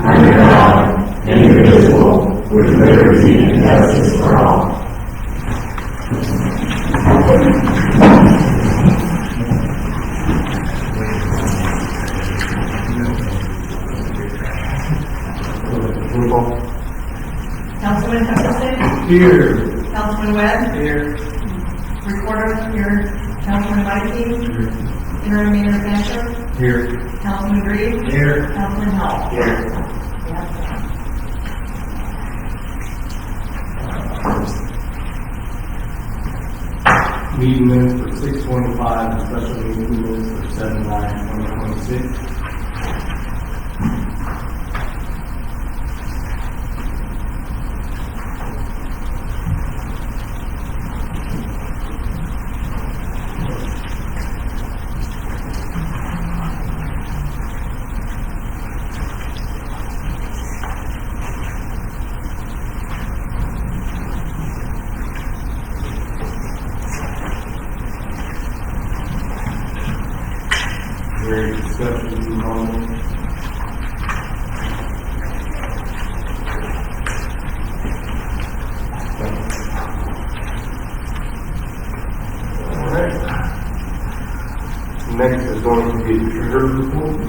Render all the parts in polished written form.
under God, indivisible, with liberty and justice for all. Councilman Hutchinson? Here. Councilman Webb? Here. Recorder here. Councilman Whiting? Interim Mayor Fisher? Here. Councilman Reed? Here. Councilman Hall? Here. Meeting minutes for 6/25 and special meeting minutes for 7/9/2026. Very discussion normal. Alright. Next is going to be the trigger report.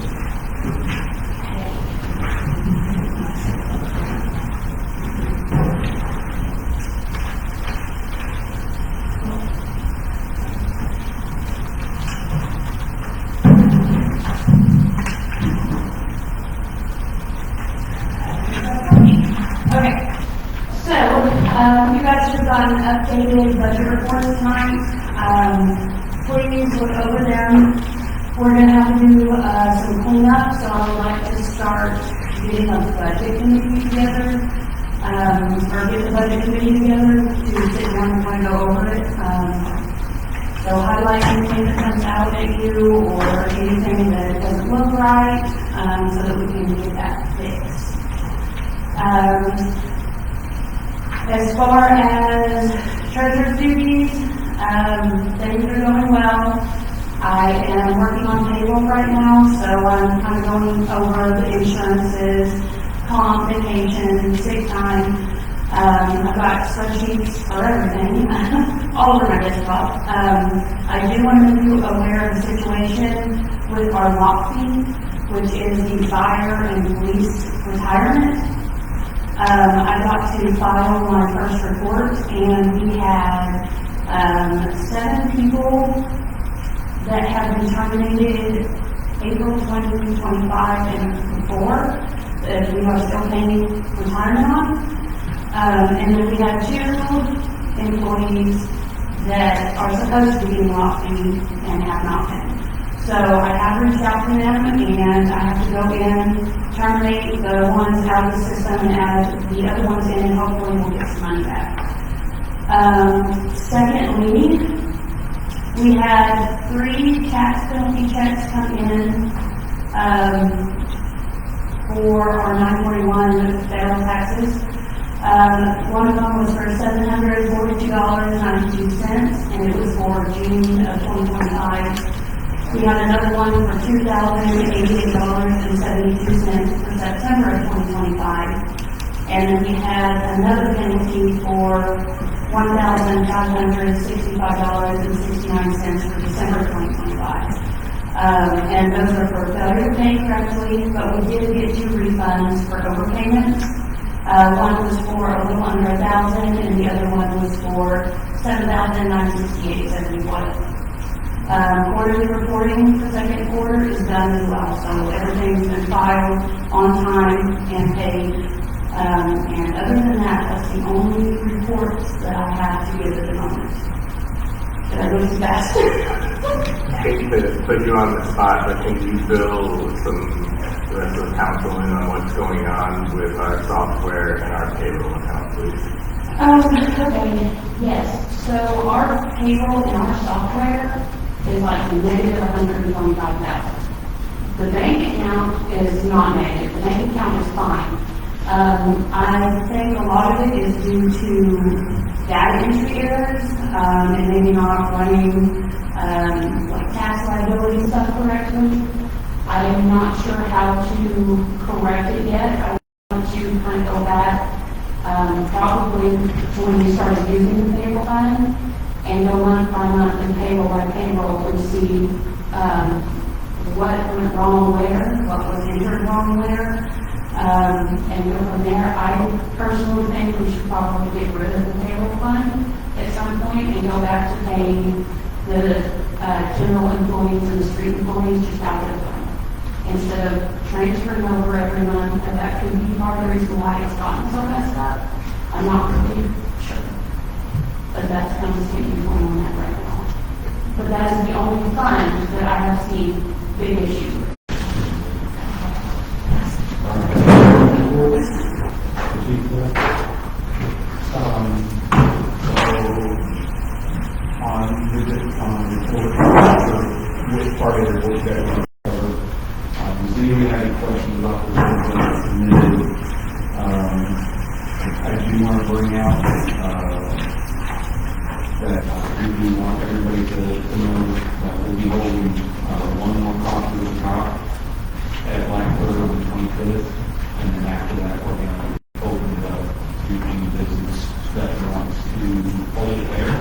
You guys should have gotten an updated budget report tonight. Please look over them. We're going to have to do some cleanup, so I would like to start getting a budget committee together, or get the budget committee together to sit down and kind of go over it. So highlight anything that comes out at you or anything that doesn't look right, so that we can get that fixed. As far as treasurer's duties, things are going well. I am working on payroll right now, so I'm kind of going over the insurances, comp, vacation, sick time. I've got spreadsheets for everything, all over my desktop. I do want to make you aware of the situation with our lock fee, which is the fire and police retirement. I got to file my first report, and we had 7 people that have been terminated April 2025 and before that we are still paying retirement on. And then we have 2 employees that are supposed to be getting lock fee and have not been. So I have reached out to them, and I have to go in, terminate the ones out of the system and add the other ones in, and hopefully we'll get some money back. Secondly, we had 3 tax penalty checks come in for our 941 federal taxes. One of them was for $742.92, and it was for June of 2025. We had another one for $2,088.72 for September of 2025. And then we had another penalty for $1,565.69 for December 2025. And those are for failure to pay correctly, but we did get 2 refunds for overpayments. One was for a little under $1,000, and the other one was for $7,968.71. Quarterly reporting for second quarter is done as well, so everything's been filed on time and paid. And other than that, that's the only reports that I have to give at the moment. Did I go too fast? I hate to put you on the spot, but can you fill the rest of the council in on what's going on with our software and our payroll account, please? Okay, yes. So our payroll in our software is like negative $125,000. The bank account is not negative. The bank account is fine. I think a lot of it is due to data entry errors and maybe not running like tax liability stuff correctly. I am not sure how to correct it yet. I want to kind of go back, probably when we started using the payroll fund, and go month by month and payroll by payroll and see, what went wrong where, what was entered wrong where, and go from there. I personally think we should probably get rid of the payroll fund at some point and go back to paying the general employees and the street employees just out of the fund, instead of transferring over every month, and that could be part of the reason why it's gotten so messed up. I'm not really sure, but that's kind of the thinking going on that right now. But that is the only fund that I have seen big issues with. Which part of the work that we covered. Does anyone have any questions about the work that was submitted? I do want to bring out that we do want everybody to know that we'll be holding one more concert of rock at Blackbird on the 25th, and then after that we're going to open it up to any business that wants to hold it there.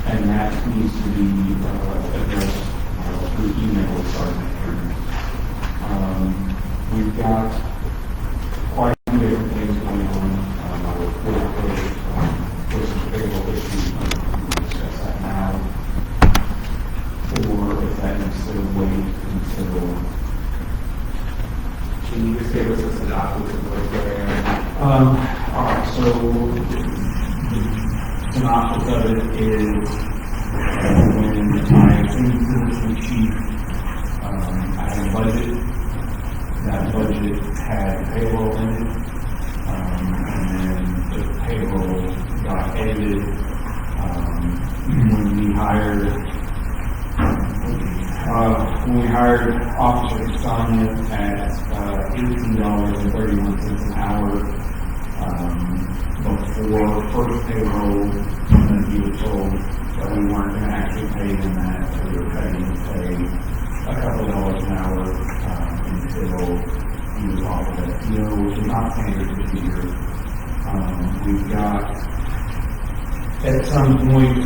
And that needs to be addressed through email with Sergeant Aaron. We've got quite a few different things going on with some payroll issues. We can discuss that now, or if that needs to wait until. Can you just give us a synopsis of what's going on? All right, so the synopsis of it is when I assumed position chief, I had a budget. That budget had payroll in it, and then the payroll got edited when we hired Officer Castagna at $18.31 an hour before first payroll, and then he was told that we weren't going to actually pay him that, that we were cutting his pay a couple dollars an hour until he was off of that PO, which is not standard procedure. We've got, at some point,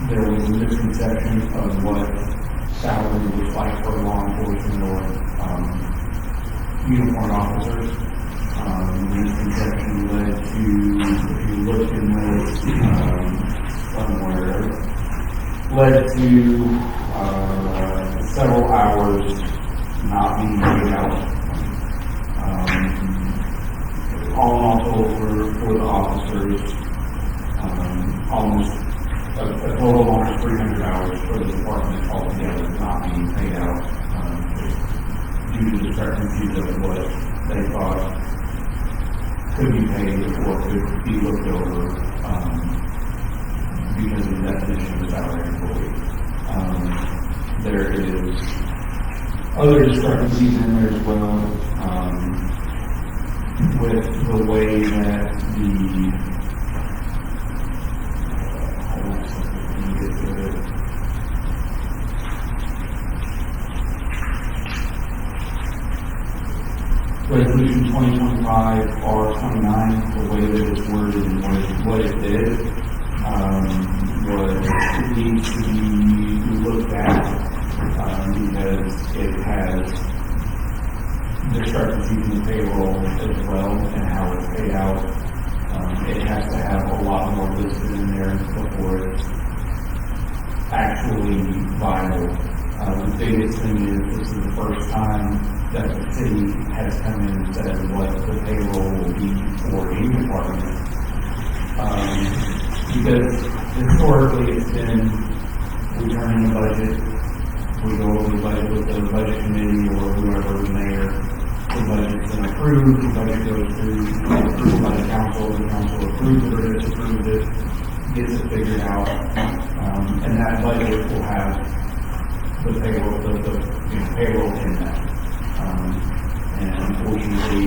there was a misconception of what salary was like for law enforcement or uniformed officers. The misconception led to, if you look in those somewhere, led to several hours not being paid out. All in all total for the officers, almost a total of almost 300 hours for the department altogether not being paid out, due to discrepancies of what they thought could be paid or could be looked over because of the definition of salary employee. There is other discrepancies in there as well, with the way that Resolution 2025 R29, the way that it's worded and what it did, was it needs to be looked at because it has discrepancies in the payroll as well and how it's paid out. It has to have a lot more listed in there before it's actually viable. The biggest thing is this is the first time that the city has come in and said what the payroll will be for any department. Because historically it's been, we turn in the budget, we go over the budget with the budget committee or whoever the mayor, the budget's been approved, the budget goes through, approved by the council approves it or disapproves it, gets it figured out, and that budget will have the payroll, the payroll in that. And unfortunately,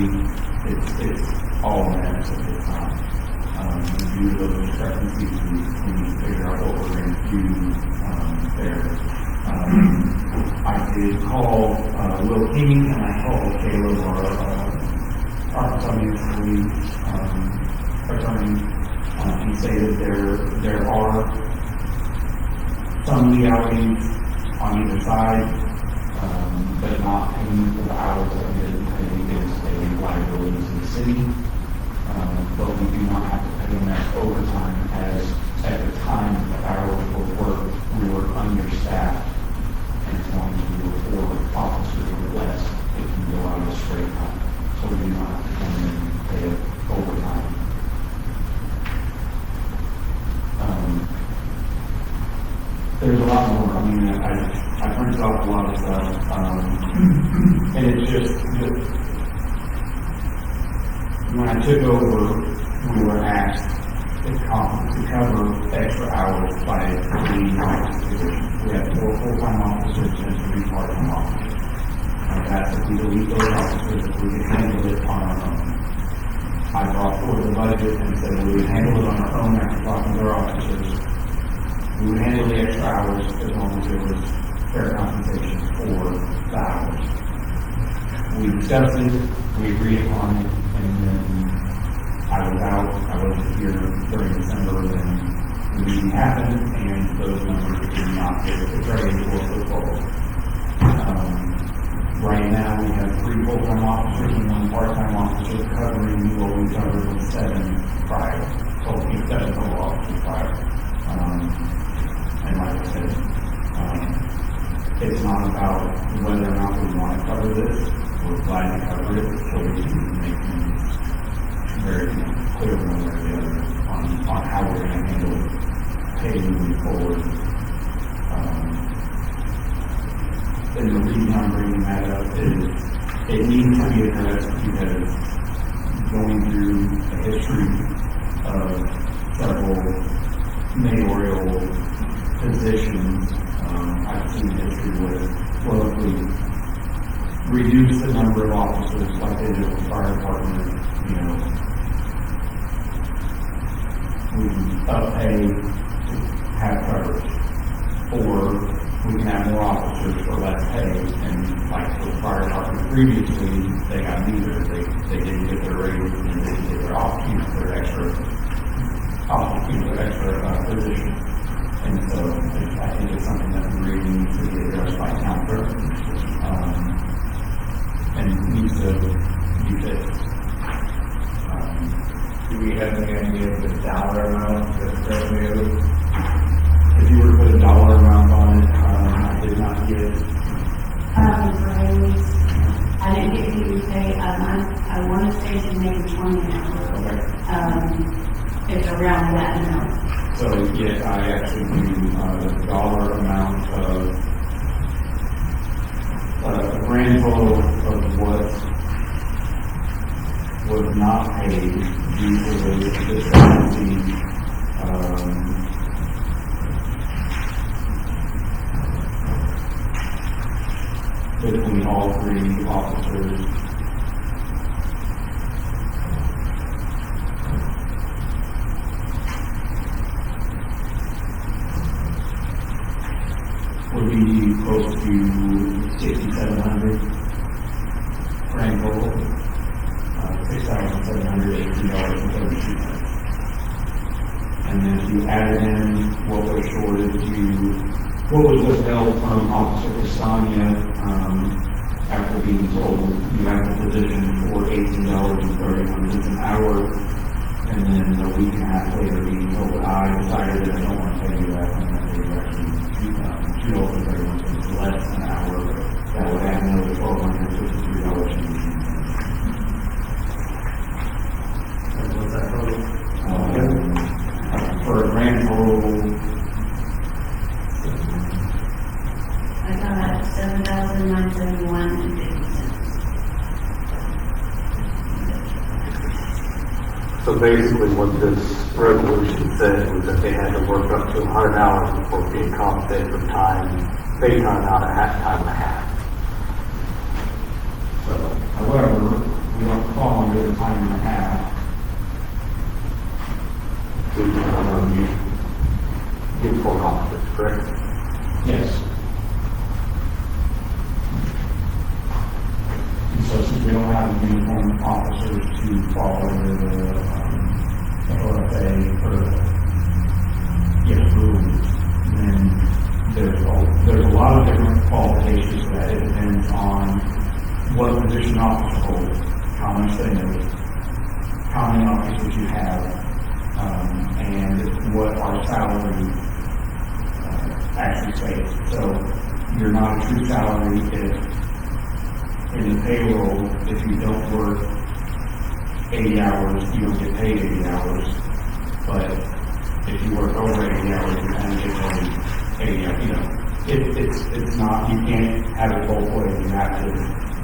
it's all a mess at this time. due to those discrepancies, we need to figure out what we're going to do, there. I did call, Will King, and I called Caleb, our attorney, he stated there are some legalities on either side, but not paying for the hours that we didn't pay is a liability to the city. But we do not have to pay them as overtime, as at the time the hours were worked, we were understaffed. And as long as we were 4 officers or less, it can go out of straight time. So we do not have to come in and pay it overtime. There's a lot more. I mean, I printed off a lot of stuff, and it's just when I took over, we were asked to cover extra hours by 3 office positions. We had 4 full-time officers and 3 part-time officers. That's if we delete those officers, if we could handle it on our own. I brought forward the budget and said we would handle it on our own after talking to our officers. We would handle the extra hours as long as there was fair compensation for the hours. We discussed it, we agreed upon it, and then I was out, I wasn't here during December, and the meeting happened, and those numbers did not get portrayed or football. Right now, we have 3 full-time officers and 1 part-time officer covering what we covered with 7 prior. So, 7 total officers prior. And like I said, it's not about whether or not we want to cover this. We're glad to cover it, so we can make things very clear one way or the other on how we're going to handle pay moving forward. And the reason I'm bringing that up is it needs to be addressed because going through a history of several mayoral positions, I've seen history where we reduce the number of officers like they did with the fire department, we up pay to have coverage, or we can have more officers for less pay, and like for the fire department previously, they got neither. They didn't get their raise and they didn't get their their extra position. And so I think it's something that really needs to be addressed by council, and needs to be fixed. Do we have any idea of the dollar amount that's currently owed? If you were to put a dollar amount on it, I did not get. I didn't get you to say, I want to say she's making 20 an hour. Okay. It's around that amount. So yes, I actually do the dollar amount of a grand total of what was not paid due to the discrepancy between all 3 officers. Would be close to 6,700 grand total, $6,718.32. And then if you added in what was shorted what was withheld from Officer Castagna, after being told you have the position for $18.31 an hour, and then a week and a half later being told I decided that I don't want to pay you that, and that they were actually $2.31 less an hour. That would add another $1,253. What's that total? For a grand total, I got $7,971.50. So basically what this resolution said was that they had to work up to 100 hours before being compensated for paid time out at time and a half. however, we don't fall under the time and a half. uniform officers, correct? Yes. And so since we don't have uniform officers to fall under the OFA or rules, then there's a lot of different qualifications for that. It depends on what position officer holds, how much they know, how many officers you have, and what our salary actually states. So you're not a true salary if in the payroll, if you don't work 80 hours, you don't get paid 80 hours. But if you work over 80 hours, you kind of get paid 80 hours. It's not, you can't have it both ways. You have to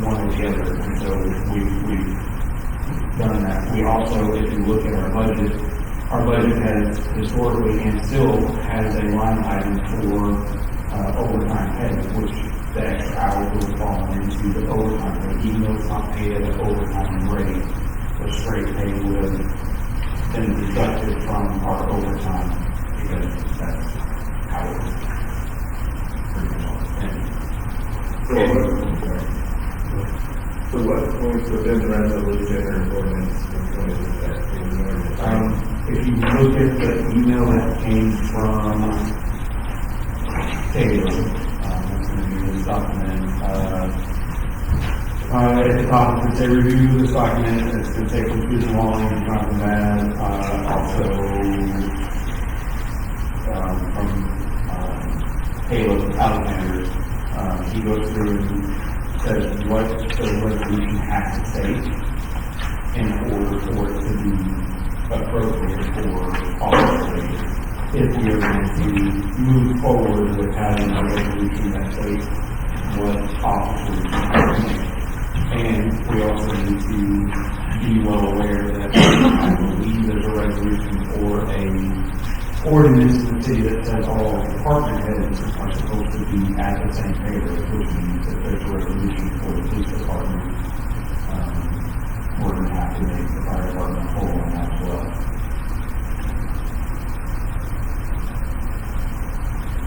one or the other. And so we've done that. We also, if you look at our budget has historically and still has a line item for overtime pay, which the extra hours will fall into the overtime pay, even though it's not paid at an overtime rate. The straight pay would have been deducted from our overtime because that's how it's pretty much So what points within the resolution or ordinance included that in the ordinance? if you look at the email that came from Taylor, that's going to be this document, at the top, it's a review of this document, it's going to take from Susan Walling, Jonathan Bad, also, from Taylor, Alexander. He goes through and says what the resolution has to say in order for it to be appropriate for officers. If we are going to move forward with having a resolution that states what officers are doing. And we also need to be well aware that I believe there's a resolution or a ordinance in the city that says all department heads are supposed to be at the same pay rate, which means that there's a resolution for the police department. We're going to have to make the fire department whole on that as well.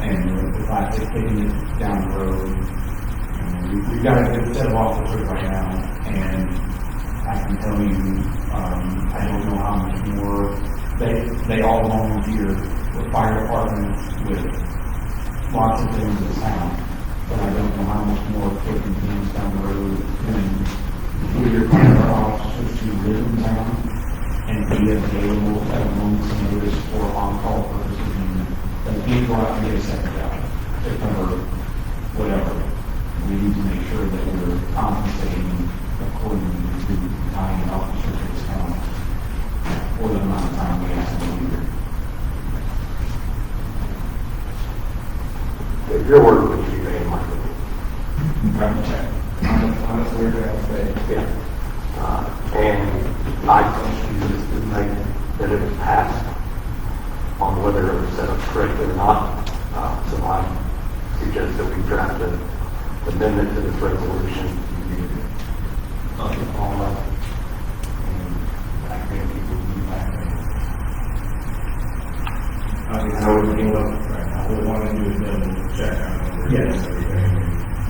And the plastic kicking it down the road, we've got a good set of officers right now, and I can tell you, I don't know how much more, they all volunteer with fire departments, with lots of things in the town, but I don't know how much more kicking things down the road than we require our officers to live in town and be available at a moment's notice for on-call purposes. They can't go out and get a second job to cover whatever. We need to make sure that we're compensating according to the time and officers in this town for the amount of time we ask them to be here. Your word would be very much. Honestly, we're going to say, Yeah. And I think you just make that it passed on whether it was set up correctly or not. So I suggest that we draft an amendment to this resolution. On that. And I think people will be back I know we're being up right now. What we want to do is double check on Yes. everything and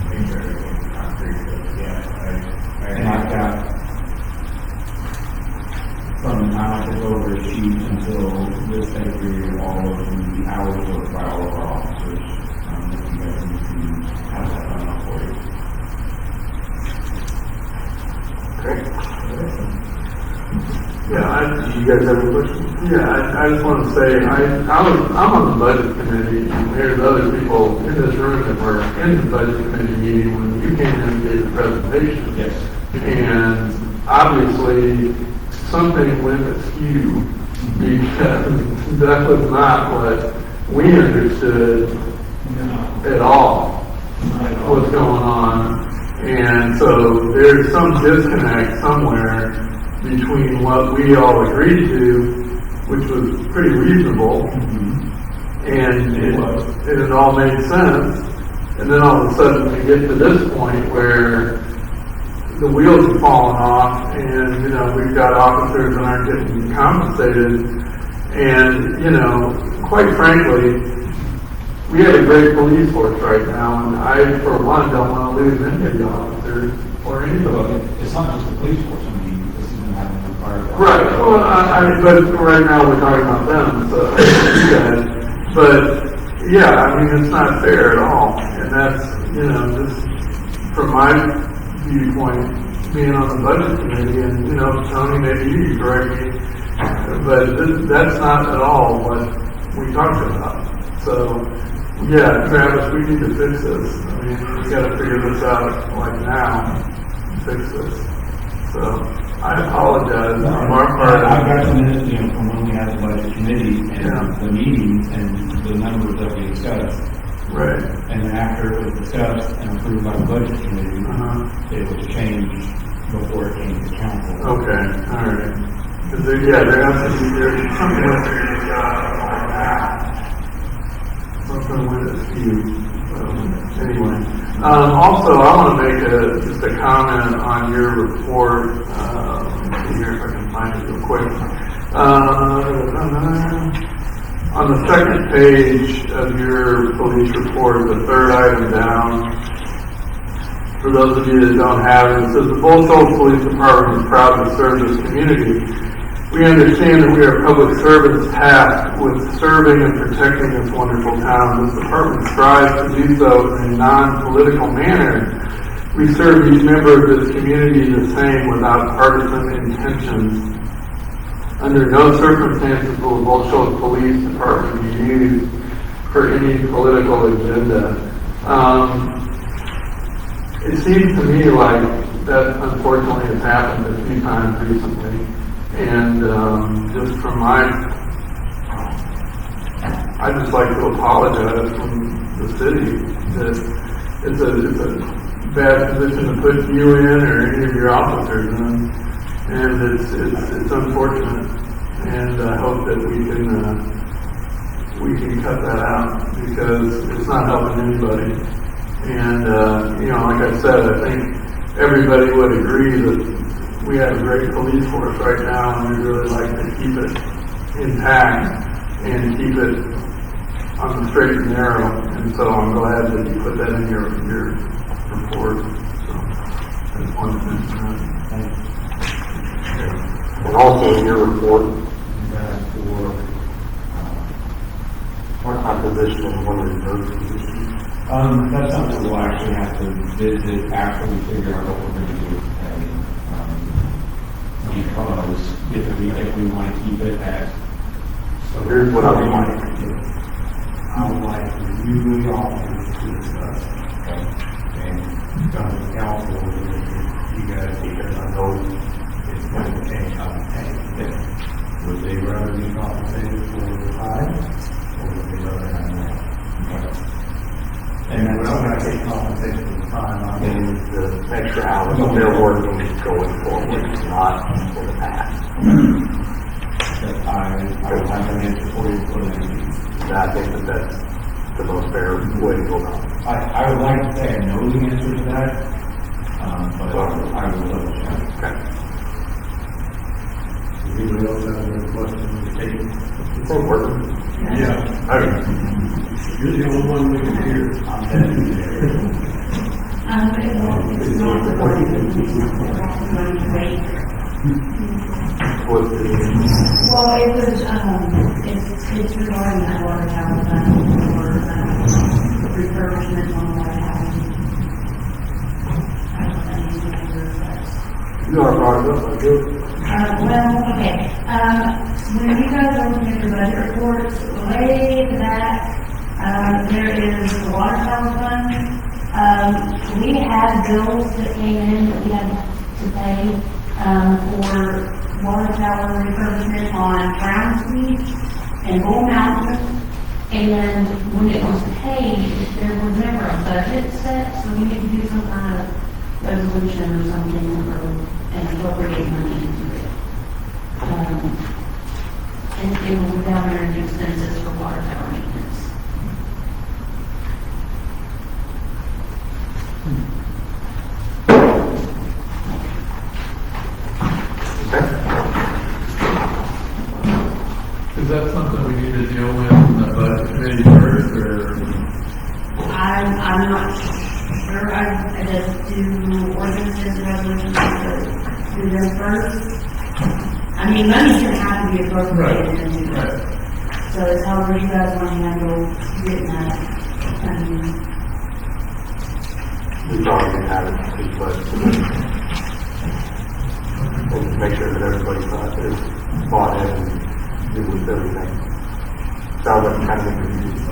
make sure everything's concrete. But yeah, And I've got, from the time I took over the sheet until this pay period, all of the hours worked by all of our officers. If you guys need to have that done up for you. Great. Yeah, Do you guys have any questions? I just want to say, I'm on the budget committee, and there's other people in this room that were in the budget committee meeting when you came in and gave the presentation. Yes. And obviously, something went askew, because that was not what we understood at all, what's going on. And so there's some disconnect somewhere between what we all agreed to, which was pretty reasonable, and it all made sense. And then all of a sudden we get to this point where the wheels are falling off, and we've got officers that aren't getting compensated. And, you know, quite frankly, we have a great police force right now, and I, for one, don't want to lose any of the officers or anybody. It's not just the police force, I mean, this is going to happen with fire. Right, well, but right now we're talking about them, so, you guys. But, yeah, I mean, it's not fair at all, and that's, you know, just from my viewpoint, being on the budget committee, and, you know, Tony, maybe you can correct me, but that's not at all what we talked about. So, yeah, Travis, we need to fix this. I mean, we gotta figure this out, like now, fix this. So, I apologize from our part. I've got some minutes, you know, from when we had the budget committee Yeah. and the meetings and the numbers that we discussed. Right. And then after it was discussed and approved by the budget committee, it was changed before it came to council. Okay, all right. Because there has to be, there's something else there, like that. Something with a few. Anyway, also I want to make just a comment on your report. Let me see here if I can find it real quick. On the second page of your police report, the third item down, for those of you that don't have it, it says the Bull Shoals Police Department is proud to serve this community. We understand that we are public servants tasked with serving and protecting this wonderful town. This department strives to do so in a non-political manner. We serve each member of this community the same without partisan intentions. Under no circumstances will the Bull Shoals Police Department be used for any political agenda. It seems to me like that unfortunately has happened a few times recently. And just from I just like to apologize from the city that it's a bad position to put you in or any of your officers in, and it's unfortunate. And I hope that we can cut that out because it's not helping anybody. And you know, like I said, I think everybody would agree that we have a great police force right now, and we really like to keep it intact and keep it on the straight and narrow. And so I'm glad that you put that in your report. So I just wanted to mention that. And also in your report, you asked for part-time position and one reserve position. That's something we'll actually have to visit after we figure out what we're going to do with the pay. Because if we want to keep it at. So here's what I would like. I would like to review the officers to discuss. Okay. And come to the council with you guys, because I know it's going to change how we pay. Would they rather be compensated for the time, or would they rather have more? And we're not going to take compensation for the time. I mean, And the extra hours that they're working going forward, not for the past. That I would have an answer for you for the meeting. And I think that that's the most fair way to go about it. I would like to say I know the answer to that, but I will double check. Okay. does anybody else have any questions to take? It's working. Yeah. Okay. You're the only one we can hear. It's not the What's the, Well, it was, it's regarding that water tower for, refurbishment on water tower. I don't know if that needs to be addressed. you are part of it, I do. Well, okay, when you guys are looking at the budget reports, way to the back, there is the water tower fund. We had bills that came in that we had to pay, for water tower refurbishment on Brown Street and Bull Mountain. And when it was paid, there was never a budget set, so we need to do some kind of resolution or something, and appropriate money into it. And it will be down there in expenses for water tower maintenance. Is that I'm not sure, I just do ordinances and resolutions to do them first. I mean, money's gonna have to be appropriated into it. So it's however you guys want to handle getting that. We've already had it, but and make sure that everybody's is bought in and do with everything. Sounds like kind of a confusing.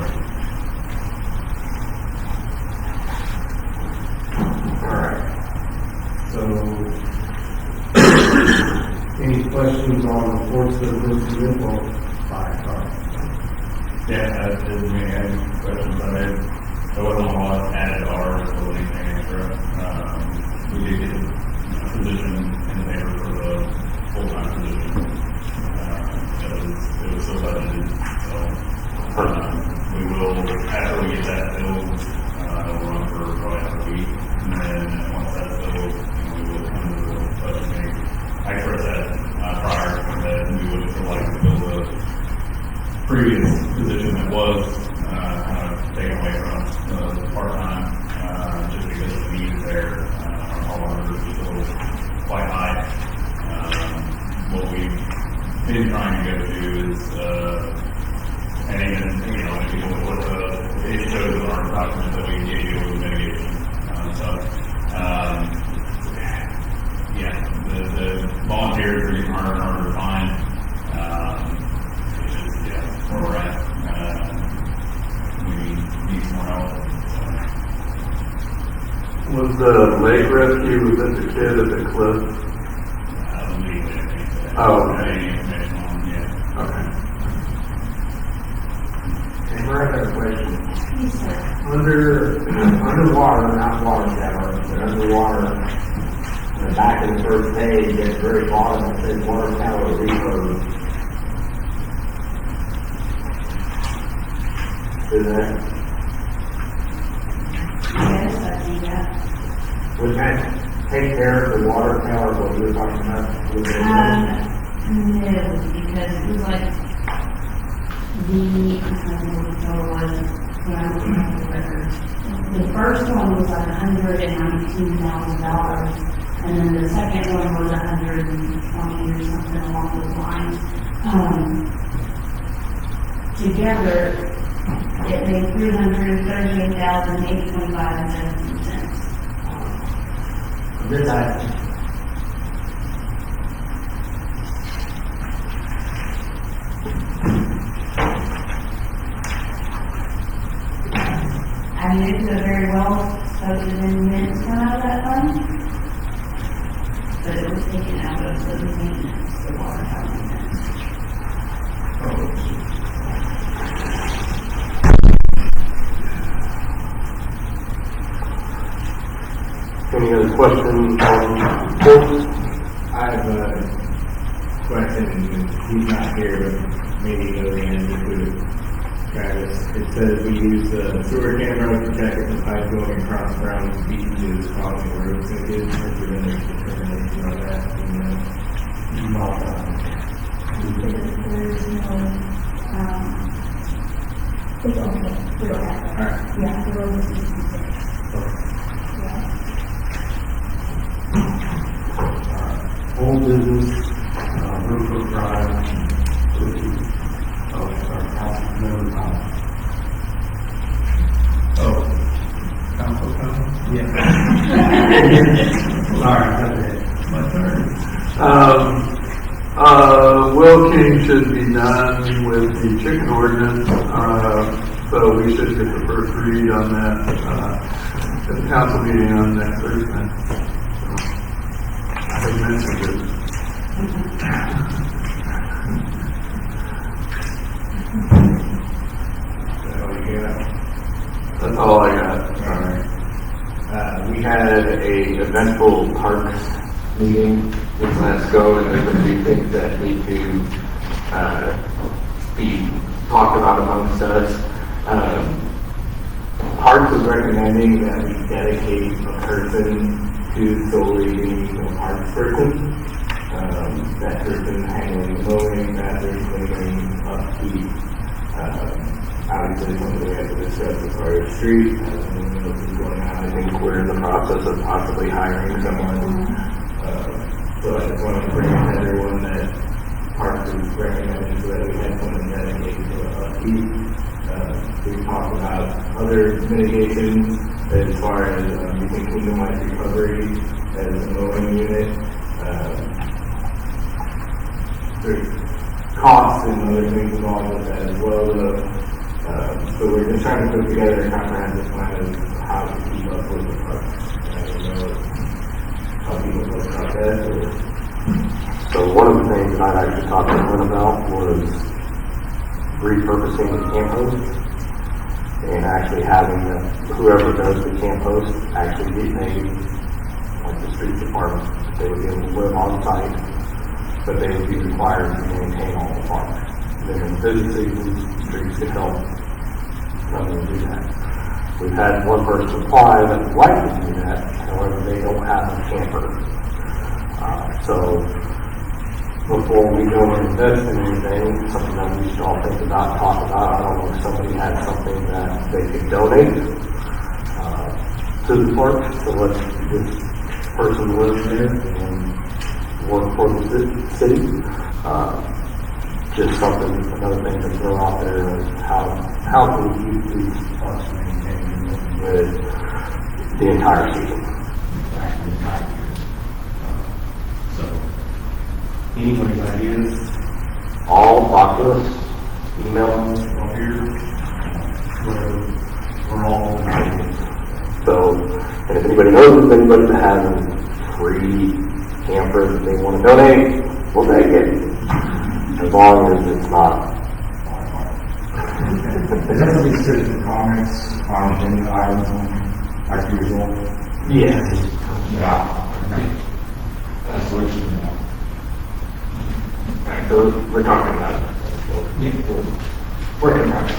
Alright. So, any questions on reports that have been submitted? Fine, sorry. Yeah, that didn't make any questions. I mean, there wasn't a lot added to ours or anything extra. We did get a position in the paper for the full-time position. It was still budgeted, so, we will, after we get that filled, it'll run for probably another week. And then once that's filled, we will come to the budget meeting. I expressed that, prior, that we would like to fill the previous position that was kind of taken away from us, part-time, just because the need is there. Our call numbers are still quite high. What we've been trying to go to is, and even, if you look at it shows in our documents that we gave you with mitigation. Yeah, the volunteers are getting harder and harder to find. Where we're at, we need more help. Was the lake rescue, was that the kid at the cliff? Oh, okay. Yeah. Okay. And we're at that question. Yes, sir. Underwater, not water tower, but underwater, on the back of the first page, at the very bottom, it says water tower refurb. Is that, Yes, I see that. would that take care of the water tower, what you were talking about? No, because it was like I don't know what the total was when I was looking at the records. The first one was like $119,000, and then the second one was 120 or something along those lines. Together, it made $338,825.17. This item, I mean, it could have very well supposed to have been minutes come out of that fund, but it was taken out of the maintenance, the water tower maintenance. Any other questions on reports? I have a question, and he's not here, but maybe he'll answer to Travis. It says we use the sewer camera to check if the pipe going across Brown Beach is causing road sinking. Has there been a determination on that? There's no, it's okay, we don't have that. Alright. Yeah, the road is 66. Yeah. Old business, Rupert Drive, council member comments. Oh. Council comment? Yeah. Sorry, that's it. My turn. Will King should be done with the chicken ordinance, so we should get the first read on that, at the council meeting on next Thursday. I think mentioned it. That's all I got. Alright. We had a eventful parks meeting in Glasgow, and there's a few things that need to be talked about amongst us. Parks is recommending that we dedicate a person to solely being a parks person. That person handling mowing, bathroom cleaning, upkeep, obviously something we have to discuss as far as street, and what is going on. I think We're in the process of possibly hiring someone. so I just wanted to bring up to everyone that Parks is recommending so that we have someone dedicated to upkeep. We talked about other mitigations as far as using Kingdom Life Recovery as a mowing unit. There's costs and other things involved with that as well. So we're just trying to put together a comprehensive plan of how to keep up with the parks. I don't know how people feel about that or. So one of the things that I've actually talked to Lynn about was repurposing the camp host and actually having whoever does the camp host actually get maybe like the street department. They would be able to live on site, but they would be required to maintain all the parks. Then in busy seasons, streets could help come and do that. We've had one person apply that would like to do that, however, they don't have a camper. So before we go and invest in anything, something that we should all think about, talk about. I don't know if somebody had something that they could donate to the park, so let this person live there and work for the city. Just something, another thing to throw out there is how can we keep these parks maintained with the entire season. So, anybody's ideas, All talk to us, email us. up here, we're all, So, and if anybody knows of anybody that has a free camper that they want to donate, we'll take it. As long as it's not. Is there any citizen comments on agenda items like usual? Yes. Yeah. That's what you know. Alright, so we're talking about it. Working on it.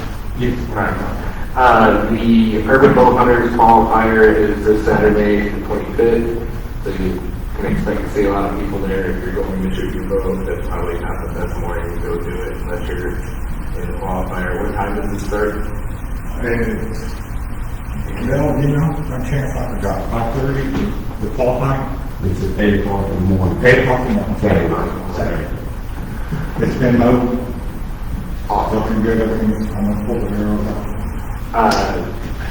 The Urban Bow Hunters qualifier is this Saturday, the 25th. So you can expect to see a lot of people there. If you're going to shoot your bow, that's probably not the best morning to go do it unless you're in the qualifier. What time does it start? Well, you know, my chance I forgot, 5:30, the qualifying, it's at 8 o'clock in the morning. 8 o'clock in the morning, Saturday. It's been mowed, looking good, everything's on the full arrows.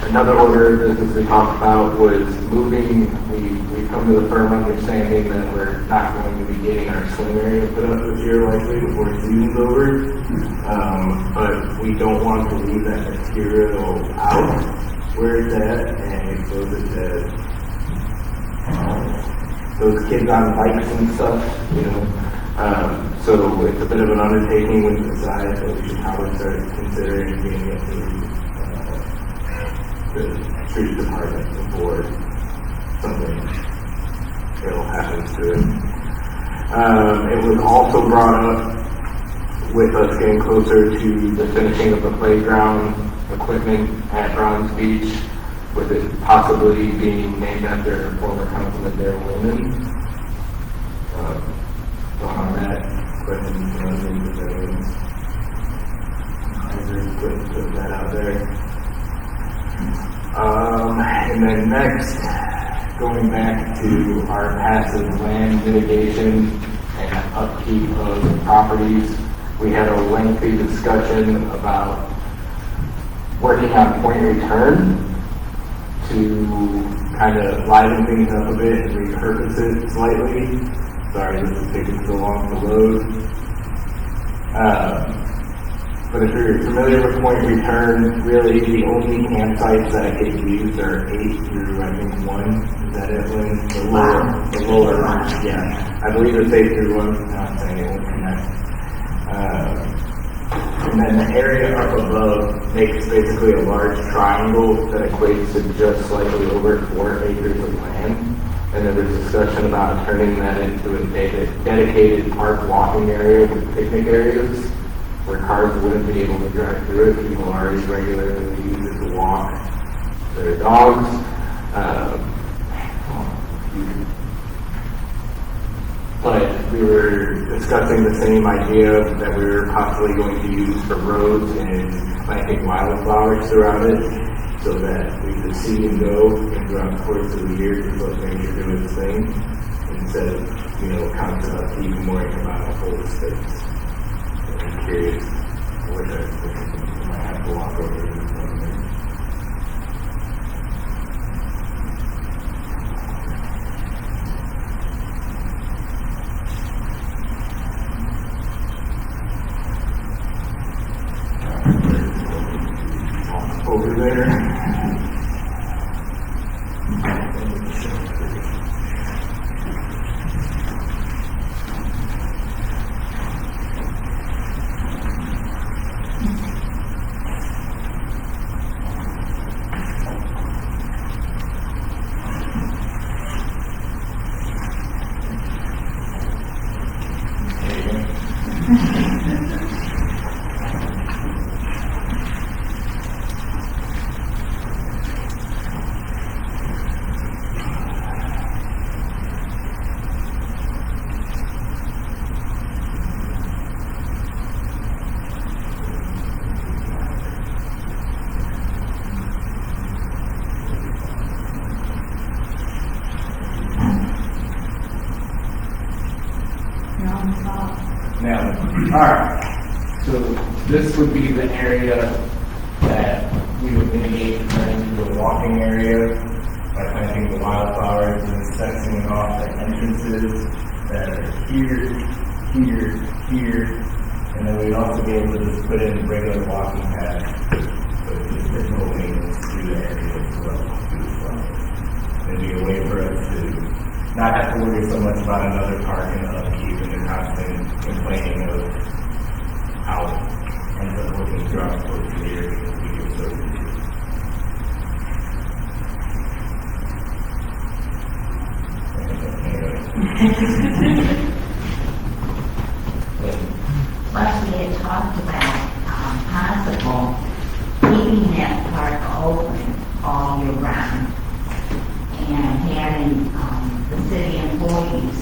Another order of business we talked about was moving. We come to the firm understanding that we're not going to be getting our swim area put up this year likely before the season's over. But we don't want to leave that material out where it's at and expose it to those kids on bikes and stuff, you know. So it's a bit of an undertaking when we decide that we should probably start considering getting it to the street department before something ill happens to it. It was also brought up with us getting closer to the finishing of the playground equipment at Browns Beach, with it possibly being named after former Councilman Darrell Wilman. On that, questions and other things that anyone's put that out there. And then next, going back to our passive land mitigation and upkeep of properties, we had a lengthy discussion about working on point return to kind of liven things up a bit and repurpose it slightly. Sorry, this is taking so long to load. But if you're familiar with point return, really the only campsites that get used are 8 through, I think, 1. Is that it, Lynn? The lower ones, yeah. I believe it's 8 through 1. I'm not saying it won't connect. And then the area up above makes basically a large triangle that equates to just slightly over 4 acres of land. And then there's discussion about turning that into a dedicated park walking area with picnic areas, where cars wouldn't be able to drive through it. People already regularly use it to walk their dogs. But we were discussing the same idea that we were possibly going to use for roads and planting wildflowers throughout it so that we could see and go and throughout the course of the year, just let nature do its thing instead of, constant upkeep and worrying about a whole space. I'm curious what that's thinking. I might have to walk over to this one minute. Over there. Now, alright, so this would be the area that we would mitigate and turn into a walking area by planting the wildflowers and sectioning off the entrances that are here, here, here, and then we'd also be able to just put in regular walking paths, but just there's no maintenance through the area as well. It'd be a way for us to not have to worry so much about another park and the upkeep and the constant complaining of how it ends up looking throughout the course of the year because we get so busy. Plus, we had talked about possible keeping that park open all year round and having the city employees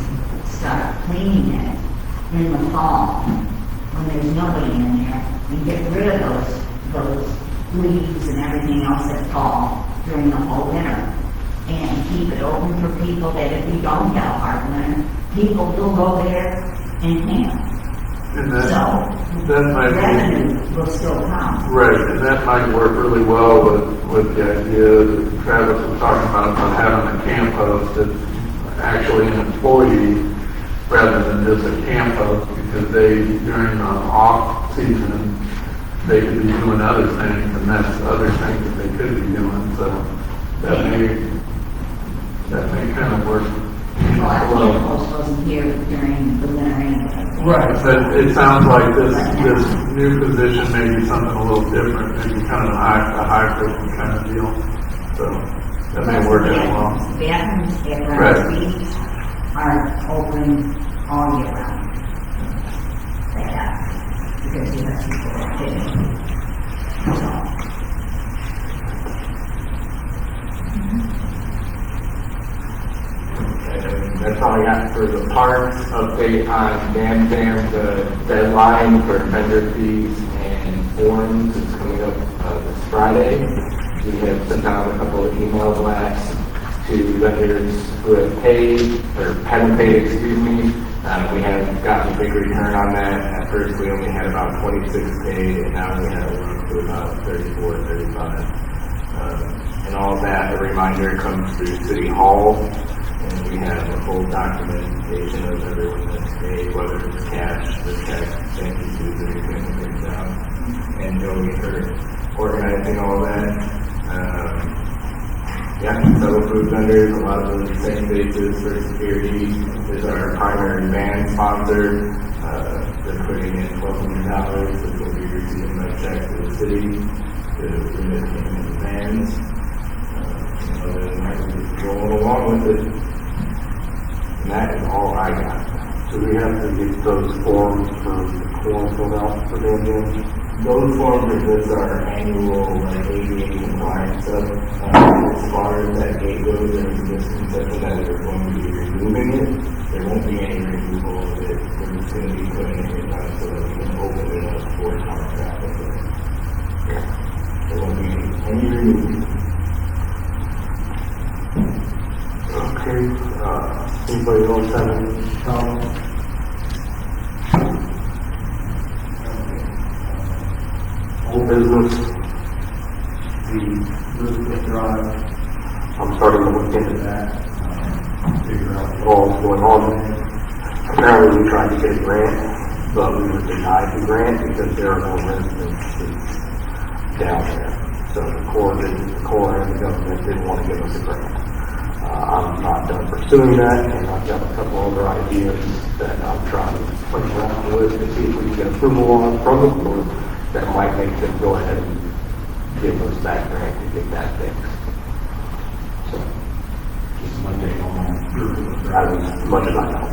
start cleaning it in the fall when there's nobody in there and get rid of those leaves and everything else that fall during the whole winter. And keep it open for people that if we don't have hard winter, people will go there and camp. And So, that might be, revenue will still come. right, and that might work really well with the idea that Travis was talking about having a camp host that's actually an employee rather than just a camp host, because during the off season, they could be doing other things, and that's other things that they could be doing, so that may kind of work. Well, our camp host wasn't here during the winter anyway. Right, but it sounds like this new position may be something a little different, maybe kind of a hybrid kind of deal, so that may work out well. Bathrooms at Right. Round Beach are open all year round. Because you have people that fit. So, That's all I got for the parks. Update on Dam Dam, the deadline for vendor fees and forms is coming up this Friday. We have sent out a couple of email blasts to vendors who have paid, or haven't paid, excuse me. We haven't gotten a big return on that. At first, we only had about 26 paid, and now we have up to about 34, 35. And all of that, a reminder, comes through City Hall. And we have a full documentation of everyone that's paid, whether it's cash, the check, thank you to the great job, and Joey for organizing all that. Several food vendors, a lot of those same bases for security is our primary band sponsor. They're putting in $1,200, which will be receiving a check to the city to remit in the bands. Other than that, we're just rolling along with it. And that is all I got. So we have to get those forms for the corn filled out for them. Those forms are just our annual, ADA compliance stuff. As far as that gate goes, there's a misconception that we're going to be removing it. There won't be any removal of it. We're just going to be putting it in so that we can open it up for car traffic. Gary, anybody else have any comments? Old business, The Elizabeth Drive, I'm starting to look into that, figure out what's going on there. Apparently we tried to get a grant, but we were denied the grant because there are no residences down there. So the Corps and the government didn't want to give us a grant. I'm not done pursuing that, and I've got a couple other ideas that I'm trying to play around with to see if we can get approval on from the Corps that might make them go ahead and give us that grant to get that fixed. So, just Monday on Elizabeth that Drive. is as much as I know.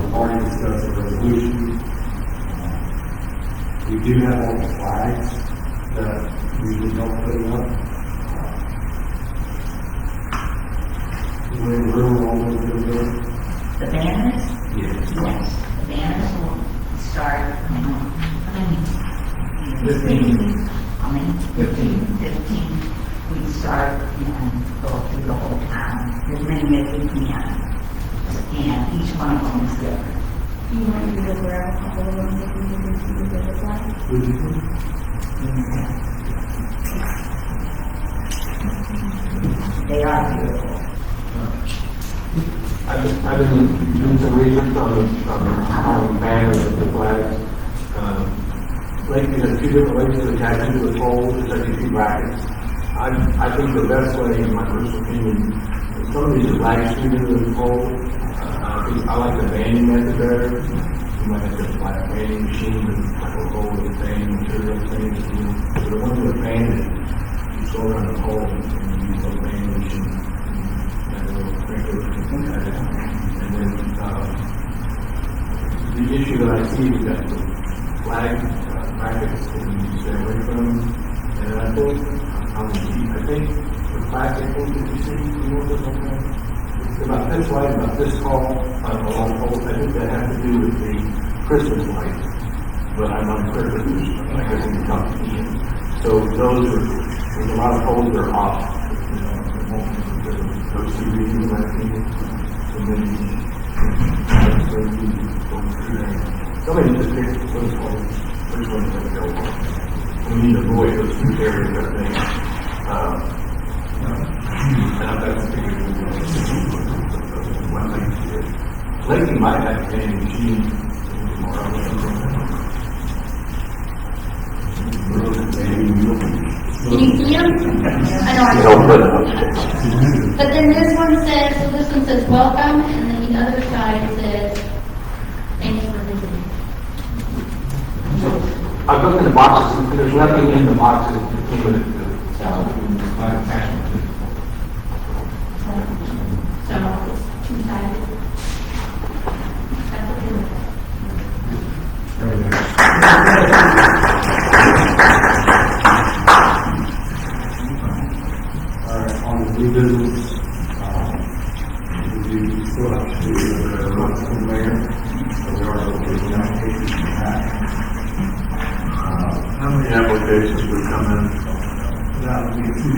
We've already discussed the resolution. We do have all the flags that we need help putting up. We're all over the building. The banners? Yes. Yes, the banners will start, fifteen. We start and go through the whole town, as many as we can. And each one of them is different. You want me to grab a couple of them that we can see the other side? They are beautiful. I've been doing some research on the banners and the flags. Lately, there's two different ways to attach them to the pole, there's actually two brackets. I think the best way, in my personal opinion, is some of these are lag screwed into the pole. I like the banding method better. You might have to like a banding machine with like a roll of banding material things. So the ones with banded, you go around the pole and you use those banding machines. And then the issue that I see is that the flag brackets that you stay away from, and I think the plastic ones that you see, you know, it's about this wide, about this tall, along poles. I think that has to do with the Christmas lights, but I'm not certain, I guess in the competition. So there's a lot of poles that are off, you know, those two reasons, in my opinion. And then, somebody just pick those poles, which one's going to go on. We need to avoid those two areas, I think. And that's the thing. One thing to do. Lately might have the same machine. Can you see them? I know, Don't put it up. but then this one says, so this one says welcome, and then the other side says, thanks for visiting. I've looked in the boxes, and there's nothing in the boxes that came with it. So, two-sided. That's okay. All right, on the new business, we still have to do the months from there, so we are looking at applications for that. How many applications would come in? That would be two.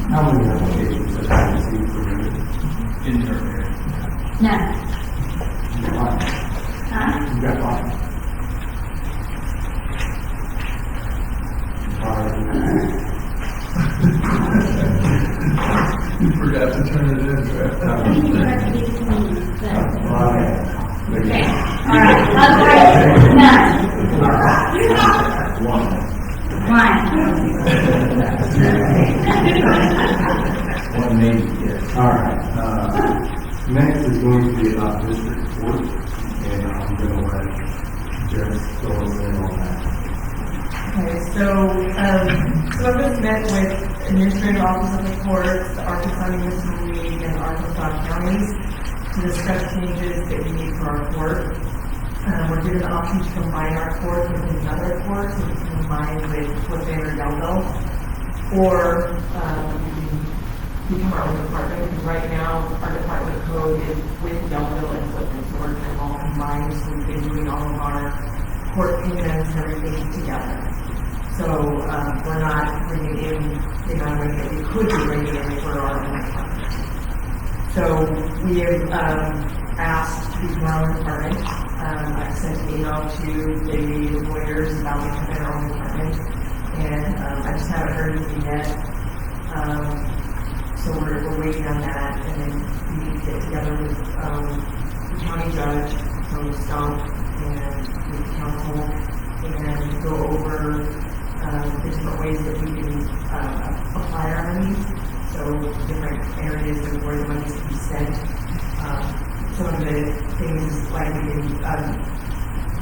How many applications have you received for your intern? No. You got one. Huh? You got one. All right. You forgot to turn it in, I think you have to give it to me, but. Right. Okay, all right, otherwise, none. One. One maybe, yes. All right, next is going to be about district court, and I'm gonna let Jeff fill us in on that. Okay, so I've just met with administrative office of the courts, the Arkansas Municipal League, and Arkansas counties to discuss changes that we need for our court. We're given the option to combine our court with another court, so we can combine with Woodland or Yellville, or we can become our own department, because right now, our department code is with Yellville and Woodland, so we're kind of all combined, so we've been doing all of our court payments and everything together. So, we're not bringing in the amount of money that we could be bringing in for our own department. So, we have, asked to become our own department. I sent an email to the lawyers about becoming our own department, and, I just haven't heard anything yet. So we're waiting on that, and then we need to get together with, the county judge, from Stump, and with the council, and go over, the different ways that we can, apply our money. So different areas of where the money is to be spent. Some of the things like we can,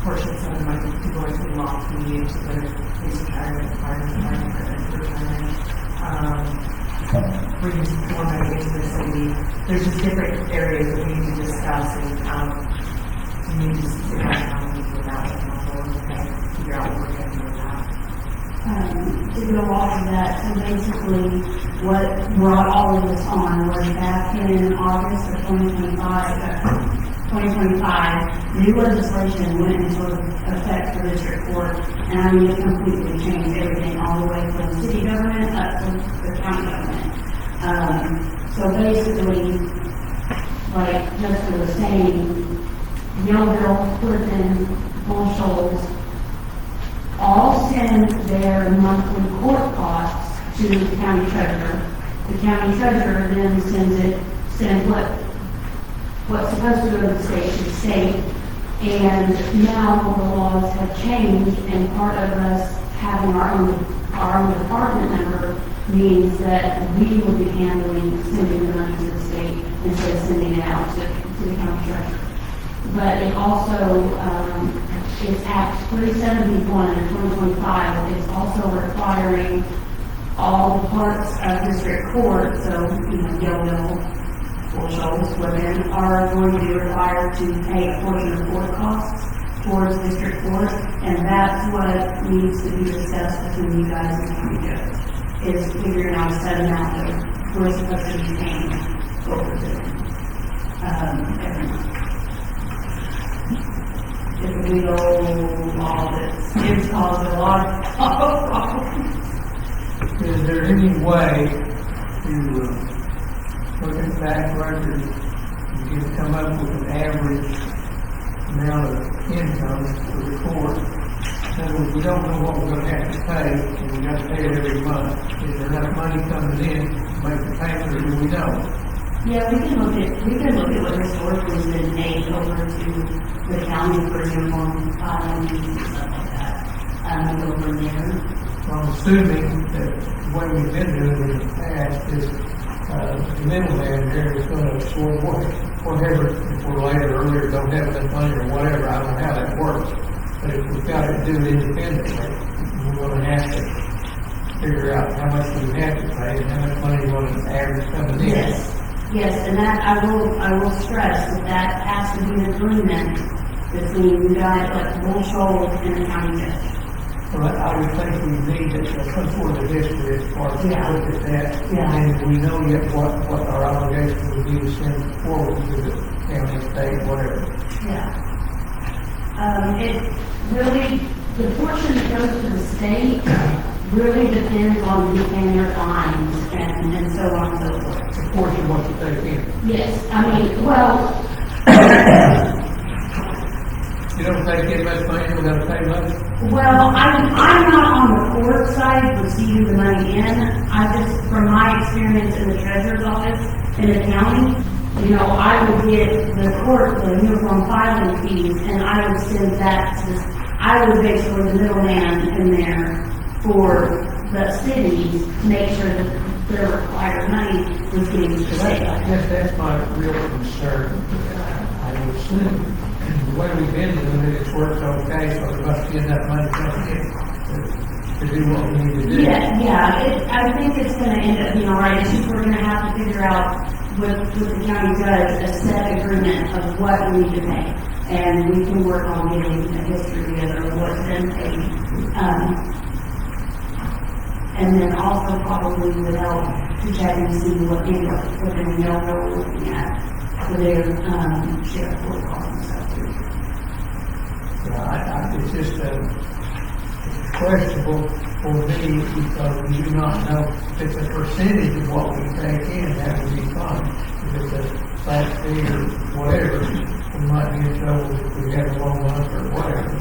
portion some of the money to go into law fee, into the police retirement, fire retirement, retirement, bringing some more money into the city. There's just different areas that we need to discuss, and, we need to sit down and meet with that, and figure out what we're going to do with that. To go off of that, so basically, what brought all of this on was back in August of 2025, new legislation went into effect for district court, and I mean, it completely changed everything, all the way from city government up to the county government. So basically, like Jessica was saying, Yellville, Clifton, Shoals, all send their monthly court costs to the county treasurer. The county treasurer then sends what's supposed to go to the state to the state. And now the laws have changed, and part of us having our own department number means that we will be handling sending the money to the state instead of sending it out to the county treasurer. But it also, it's Act 371 of 2025, it's also requiring all the parts of district court, so, Yellville, Shoals, women are going to be required to pay a portion of court costs towards district court, and that's what needs to be discussed between you guys and the county judge, is figuring out a set amount that we're supposed to be paying what we're doing, every month. It's a legal law that's caused a lot of problems. Is there any way to look at back records and just come up with an average amount of income for the court? In other words, we don't know what we're gonna have to pay, and we gotta pay it every month. Is there enough money coming in to make the payment, or do we know? Yeah, we can look at what historically has been paid over to the county for uniform filings and stuff like that. And go from there. I'm assuming that the way we've been doing it in the past is, the middleman there is gonna absorb whatever, if we're late or earlier, don't have enough money or whatever, I don't know how that works. But if we've got to do it independently, we're gonna have to figure out how much we have to pay and how much money we're gonna average coming in. Yes, and that, I will stress that has to be an agreement between you guys, like Shoals and the county judge. Well, I would think we need some sort of history as far as to Yeah. look at that. Yeah. And we know yet what our obligation would be to send forward to the county, state, whatever. Yeah. It really, the portion that goes to the state really depends on who's paying their fines and so on and so forth. Of course, you want to take in. Yes, I mean, well, You don't take in much money, you don't pay much. I'm not on the court side receiving the money in. I just, from my experience in the treasurer's office in the county, I would get the court, the uniform filing fees, and I would send that to, I was basically the middleman in there for the cities to make sure that their required money was getting to the state. I guess that's my real concern. I would assume, the way we've been doing it, it's worked okay, so there must be enough money coming in to do what we need to do. Yeah, I think it's gonna end up being all right. It's just we're gonna have to figure out with the county judge a set agreement of what we need to pay. and we can work on getting a history together of what's been paid. And then also probably would help to check and see what the mail we're looking at for their, sheriff court costs and stuff too. It's just, it's questionable for me because we do not know if it's a percentage of what we take in, that would be fine. If it's a flat fee or whatever, we might be in trouble if we have a long month or whatever.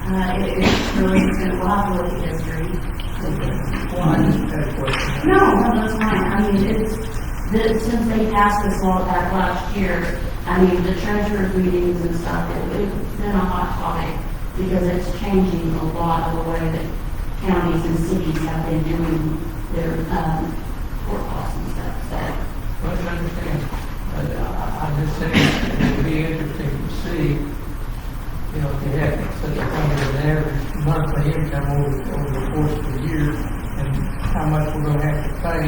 It's really, we'll have to look at history. Well, I just had a question. No, that's fine. I mean, since they passed this law back last year, I mean, the treasurer's meetings and stuff, it's been a hot topic because it's changing a lot of the way that counties and cities have been doing their, court costs and stuff, so. But I understand, I'm just saying, it would be interesting to see, you know, if you have such a kind of an average monthly income over the course of the year, and how much we're gonna have to pay,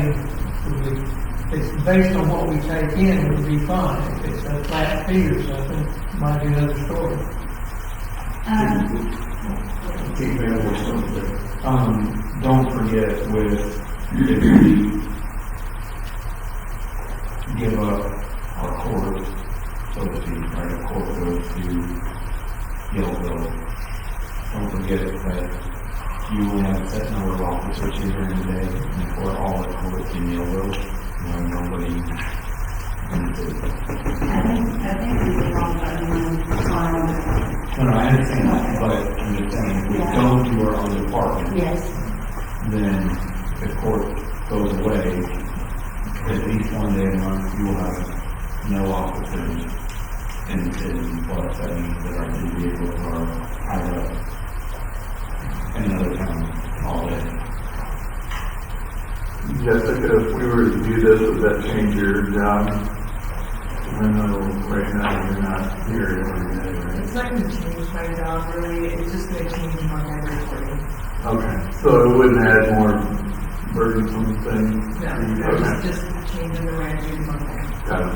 if it's based on what we take in, it would be fine. If it's a flat fee or something, it might be another story. Don't forget with, if we give up our court, so to speak, right, a court goes to Yellville, don't forget that you will have a set number of officers here during the day, and for all the courts in Yellville, nobody. I think we did wrong, No, I understand that, but I'm just saying, if we go to our own department, yes. then the court goes away, at least one day a month, you will have no officers in the city, plus that means that our two vehicles are tied up in another town all day. Jessica, if we were to do this, would that change your job? I know right now you're not here every day, right? It's not gonna change my job really, it's just gonna change my reporting. Okay, so it wouldn't add more burdensome things? No, Okay. it's just changing the way I do my thing. Got it.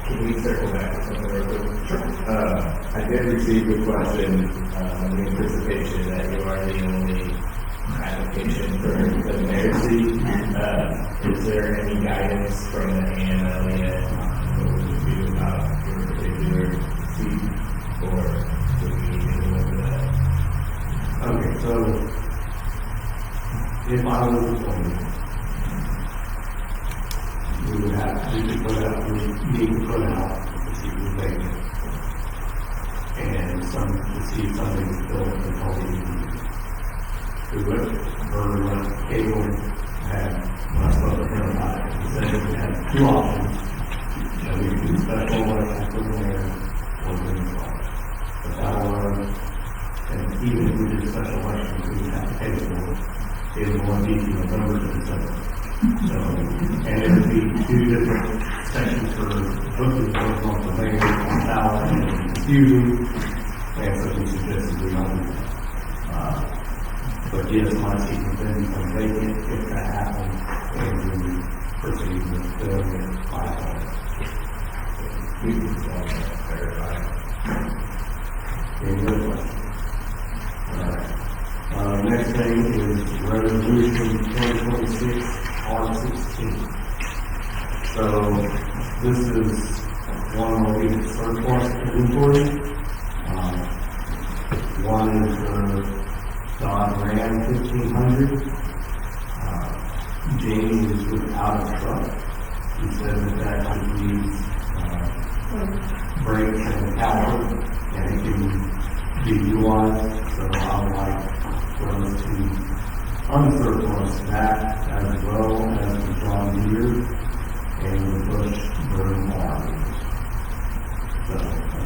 Can we circle back to something real quick? Sure. I did receive a question, in the anticipation that you are the only application for the mayor seat. Is there any guidance from the AML yet on what we would do about your particular seat, or do we need to go over that? Okay, so if I was appointed, we would have, we could put out, we need to put out the seat was vacant. And to see if somebody's still in the polling. We would, or cable had, when I spoke to him about it, he said we had two options. You know, we could do special election for the mayor or the install. But that was, and even if we did special elections, we would have to pay for it. It would only be from November to December. So, and it would be two different sections for hopefully one for the mayor, one ballot, and confusion. And so we suggested we don't do that. But yes, my seat would then become vacant if that happens, and we proceed with filling it by all. We can verify. Any other questions? All right. Next thing is resolution 2026 R16. So this is one where we have surplus inventory. One is the Dodge Ram 1500. Jamie is without a truck. He said that actually needs brakes and a caliper, and it can be utilized. So I would like for us to unsurplus that as well as the John Deere and the Bush Burn Arm. So at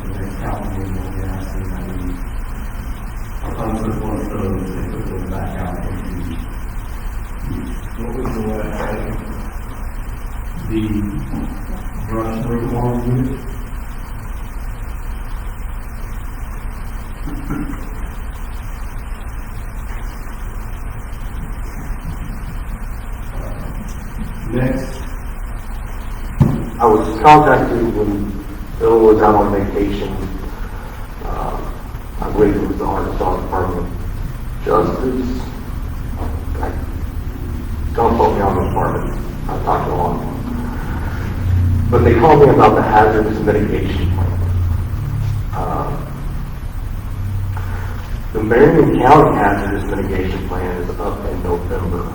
the next council meeting, we'll be asking that we unsurplus those and put those back out into use. What was the last item? The brush burn arm unit. Next, I was contacted when Bill was out on vacation. I believe it was the Arkansas Department of Justice. Don't quote me on the department. I've talked to a lot of them. But they called me about the hazardous mitigation plan. The Marion County hazardous mitigation plan is up in November.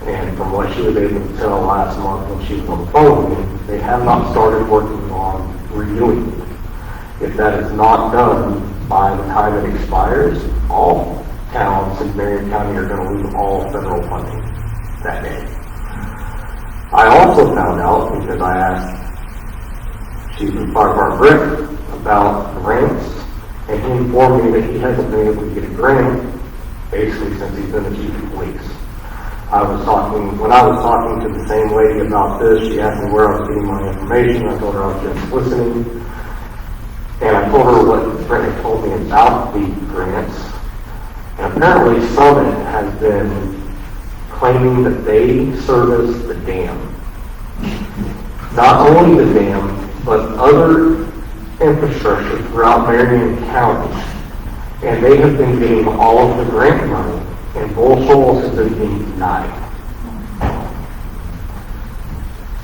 And from what she was able to tell last month when she was on the phone with me, they have not started working on renewing it. If that is not done by the time it expires, all towns in Marion County are going to lose all federal funding that day. I also found out because I asked Chief of Fire Department Rick about grants, and he informed me that he hasn't been able to get a grant basically since he's been the chief of police. When I was talking to the same lady about this, she asked me where I was getting my information. I told her I was just listening. And I told her what Brent had told me about the grants. And apparently Summit has been claiming that they service the dam. Not only the dam, but other infrastructure throughout Marion County. And they have been getting all of the grant money, and Shoals has been being denied.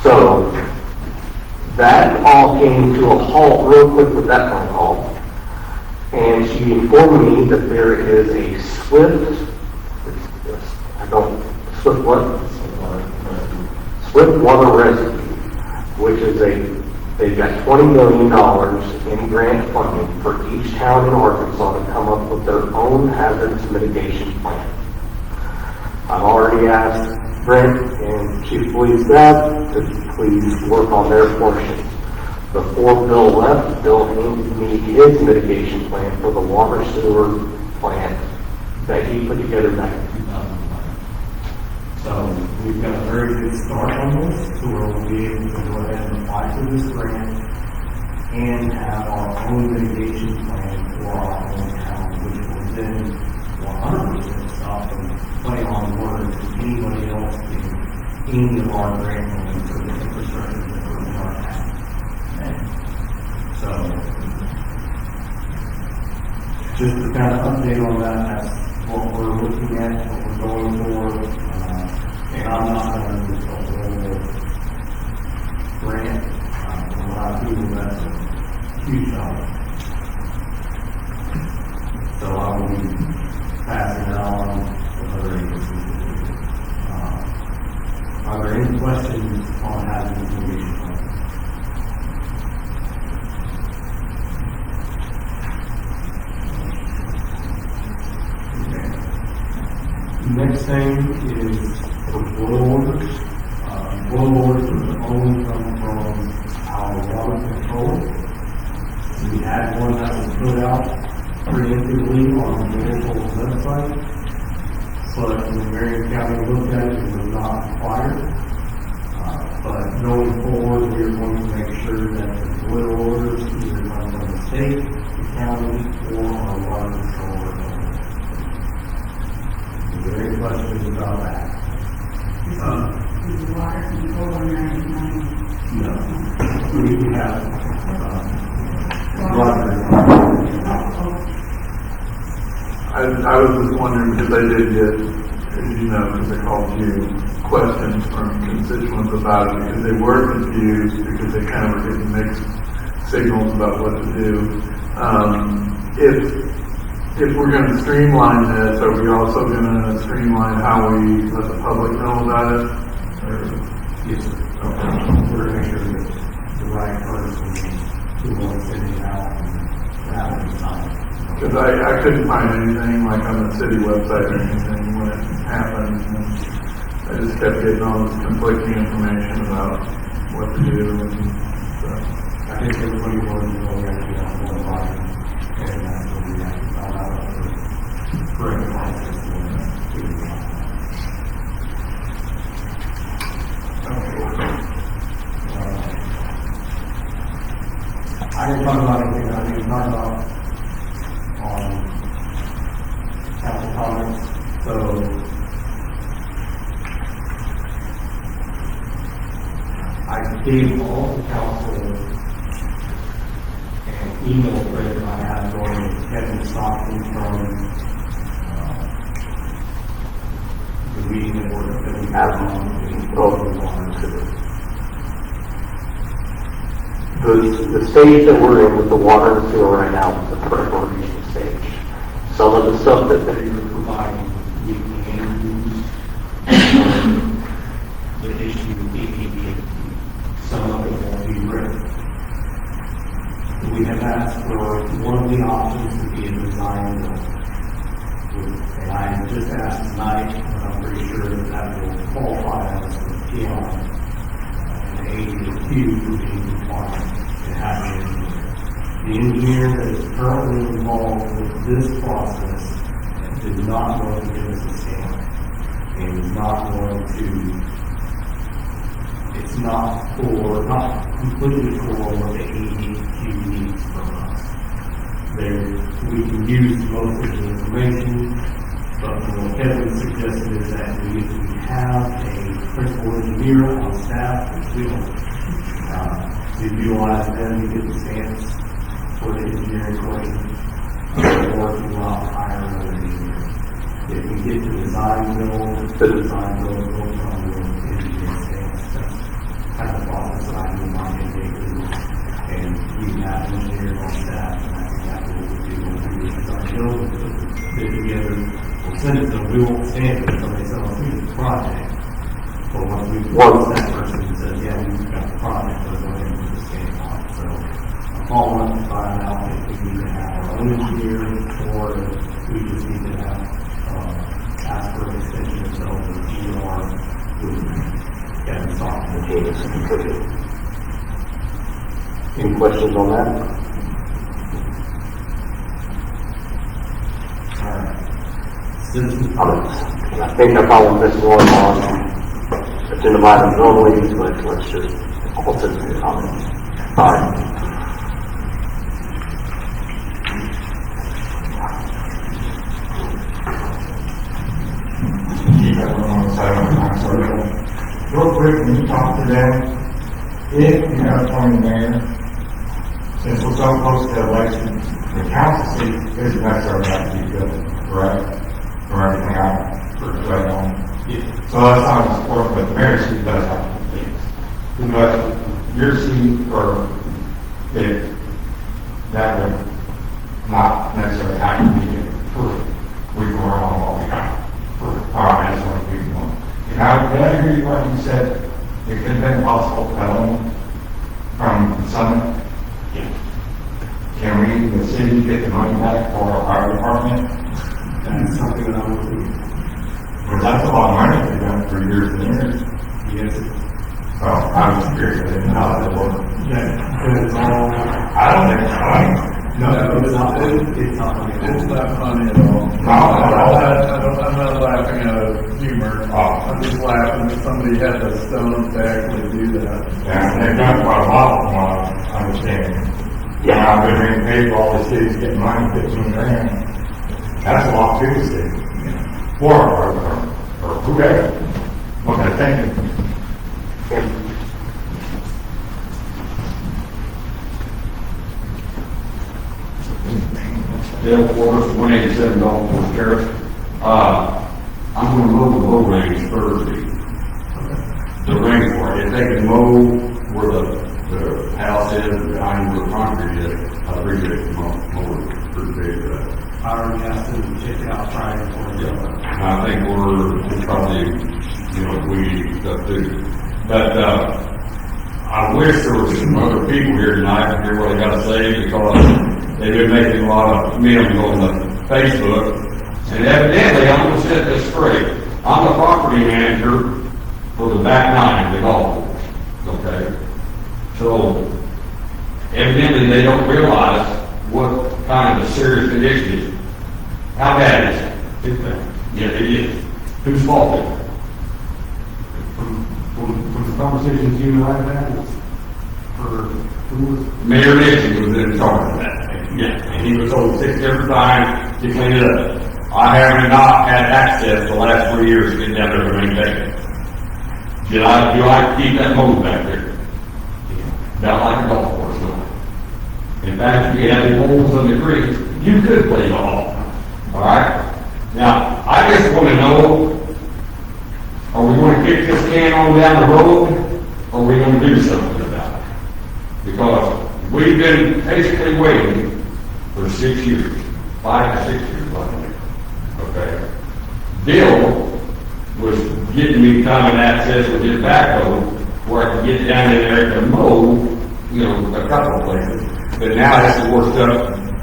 So, that all came to a halt real quick with that phone call. And she informed me that there is a Swift water rescue, which is they've got $20 million in grant funding for each town in Arkansas to come up with their own hazardous mitigation plan. I've already asked Brent and Chief Police Dad to please work on their portion. Before Bill left, Bill handed me his mitigation plan for the water sewer plant that he put together back in 2005. so we've got a very good start on this, so we'll be able to go ahead and apply for this grant and have our own mitigation plan for our own town, which will then 100% stop them playing on words with anybody else getting any of our grant money for the infrastructure that we're in our town. So, just to kind of update on that, that's what we're looking at, what we're going for. And I'm not going to do a whole grant. For a lot of people, that's a huge dollar. So I will be passing it on to other agencies. Are there any questions on hazardous mitigation plan? Next thing is the boil orders. Boil orders are only come from our water control. We had one that was put out preemptively on the local website, but when Marion County looked at it, it was not required. But going forward, we are going to make sure that the boil orders either come from the state, the county, or our water controller. Is there any questions about that? Is the water control in Marion County? No. We have, Roger. I was just wondering, because I did get, as you know, because I called you, questions from constituents about it, because they were confused, because they kind of were getting mixed signals about what to do. If we're going to streamline this, are we also going to streamline how we let the public know about it? Or? Yes, sir. Okay. We're going to make sure that the right person who will send it out and have it signed. Because I couldn't find anything like on the city website or anything when it happened. And I just kept getting all this conflicting information about what to do. And so. I think everybody was actually on one line, and that's what we have to find out the correct process for that. I didn't talk about anything I need to talk about on council comments, so I gave all the council an email thread that I have going with Kevin Stockton from, the meeting that we had on. The stage that we're in with the water and sewer right now is the preparation stage. Some of the stuff that That you're providing, you can use the issue with EPD. Some of it won't be ready. We have asked for one of the options to be a design build. And I just asked tonight, and I'm pretty sure that that will qualify as a PI. And ADQ would be required to have an engineer. The engineer that is currently involved with this process did not want to give us a stamp. And is not going to, it's not completely for what the ADQ needs from us. We can use most of the information, but what Kevin suggested is that we have a principal engineer on staff, which we don't, to utilize them to get the stamps for the engineering portion, or if you want to hire another engineer. If we get the design build will come with engineering stamps. That's kind of the process that I do in my engineering, and we have engineers on staff, and that's exactly what we do when we do design build, we put it together, we'll send it to them, we won't stamp it until they sell us the project. But once we close that person and says, yeah, we've got the project, let's go ahead and put the stamp on it. So I'm following up to find out if we need to have our own engineer, or if we just need to have, ask for an extension until the ER would get them talking. Any questions on that? Alright. Citizens. I think I probably missed one on agenda items normally, but let's just all citizen comments. All right. Keep everyone on the side of the time, so real quick, when you talk to them, if you have a mayor, since we're so close to the election, the council seat is necessarily have to be good, correct? For everything out, for right on. So that's not as important, but the mayor's seat does have to be. But your seat, or if that would not necessarily have to be approved, we can work on what we got. All right, that's what we want. Now, did I hear you when you said it could have been possible development from the summit? Can we, the city, get the money back for our department? That's something that I'm looking at. Because that's a lot of money we've done for years and years. Yes. Well, I was curious, I didn't know how that worked. That is all. I don't think it's funny. No, it's not, it's not funny. It's not funny at all. I'm not laughing out of humor. I'm just laughing that somebody had the stones to actually do that. Yeah, and they've done quite a lot from what I understand. Yeah, I've been reading paper, all the cities getting money, 15 grand. That's a lot too, the city. Or whoever. Okay, thank you. Dale Forrest, 187 Dalton Terrace. I'm going to mow the mow range Thursday. The ring for it. If they can mow where the house is, behind where the concrete is, I appreciate it. Mow pretty big for that. I already asked them to check it out Friday for you. I think it's probably, weedy stuff too. But, I wish there was some other people here tonight to hear what I gotta say, because they've been making a lot of memes on the Facebook. And evidently, I'm gonna set this straight. I'm the property manager for the back nine, the golf course, okay? So, evidently, they don't realize what kind of a serious condition it is. How bad is it? It's bad. Yeah, it is. Whose fault is it? From the conversations you and I have had, it's for, who was? Mayor Nixon was in charge of that. Yeah, and he was told 6 different times to clean it up. I have not had access the last 3 years to get down there to maintain it. Do I keep that mold back there? down like a golf course going. In fact, if you had any holes in the creek, you could play golf, all right? Now, I just want to know, are we going to kick this can on down the road, or are we going to do something about it? Because we've been patiently waiting for 6 years, 5 to 6 years, I think, okay? Bill was getting me common access with his backhoe, where I could get down in there to mow, a couple of places. But now it's more stuff,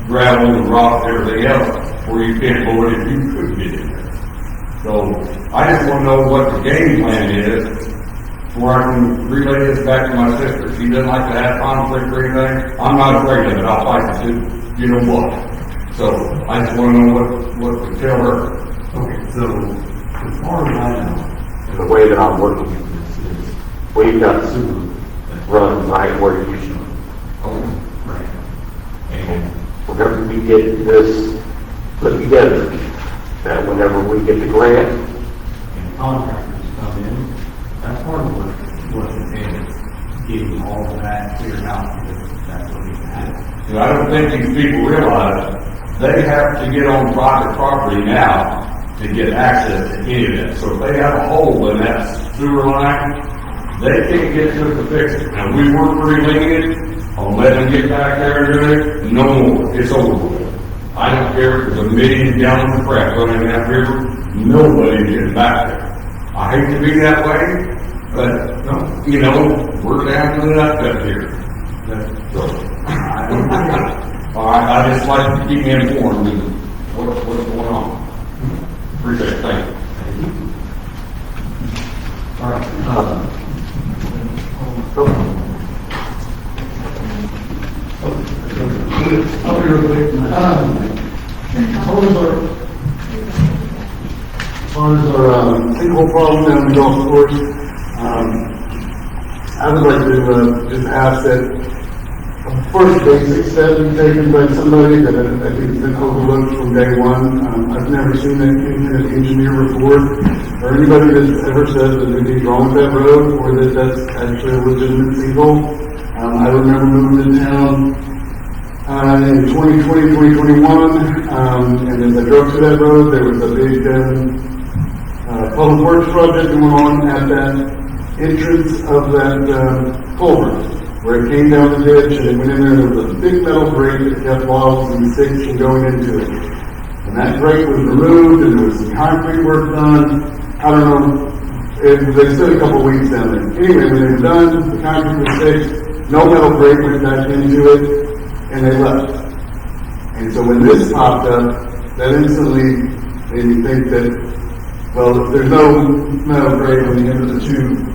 gravel and rock and everything else, where you can't mow it if you could get in there. So, I just want to know what the game plan is, where I can relay this back to my sister. She doesn't like to have conflict or anything. I'm not afraid of it, I'll fight it too, you know what. So, I just want to know what to tell her. Okay, so, as far as I know, And the way that I'm working with this is, we've got sewer that runs right where you should. right, And whenever we get this put together, that whenever we get the grant, and contractors come in, that's part of what entails, getting all of that cleared out, because that's what needs to happen. And I don't think these people realize they have to get on private property now to get access to any of that. So if they have a hole in that sewer line, they can't get to it to fix it. Now, we were pretty lenient on letting them get back there and do it. No more. It's over with. I don't care if there's 1 million gallons of crap running down here. Nobody's getting back there. I hate to be that way, but, we're down to the nut cut here. I don't All right, I just like to keep me informed of what's going on. Appreciate it, thank you. All right, I'll be real quick. As far as our sinkhole problem down the golf course, I would like to just ask that first basic step be taken by somebody that I think has been overlooked from day one. I've never seen anything in an engineer report or anybody that's ever said that anything's wrong with that road or that that's actually a legitimate sinkhole. I remember moving to town in 2020, 2021, and as I drove through that road, there was a big public works project going on at that entrance of that culvert, where it came down the ditch and it went in there, and there was a big metal grate that kept logs and sticks from going into it. And that grate was removed, and there was some concrete work done. I don't know, they stood a couple of weeks down there. Anyway, when they were done, the concrete was fixed, no metal grate went back into it, and they left. And so when this popped up, that instantly made me think that, well, if there's no metal grate on the end of the tube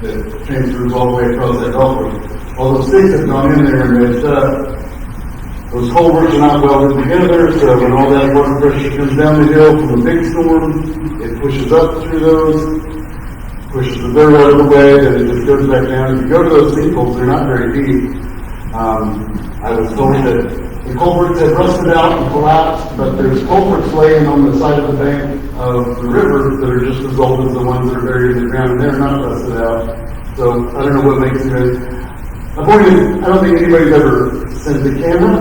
that transfers all the way across that golf course, all those sticks have gone in there and messed up. Those culverts are not welded together, so when all that water pressure comes down the hill from a big storm, it pushes up through those, pushes the dirt out of the way, then it just goes back down. If you go to those sinkholes, they're not very deep. I was told that the culverts had rusted out and collapsed, but there's culverts laying on the side of the bank of the river that are just as old as the ones that are buried in the ground, and they're not rusted out. So I don't know what makes it. I don't think anybody's ever sent a camera.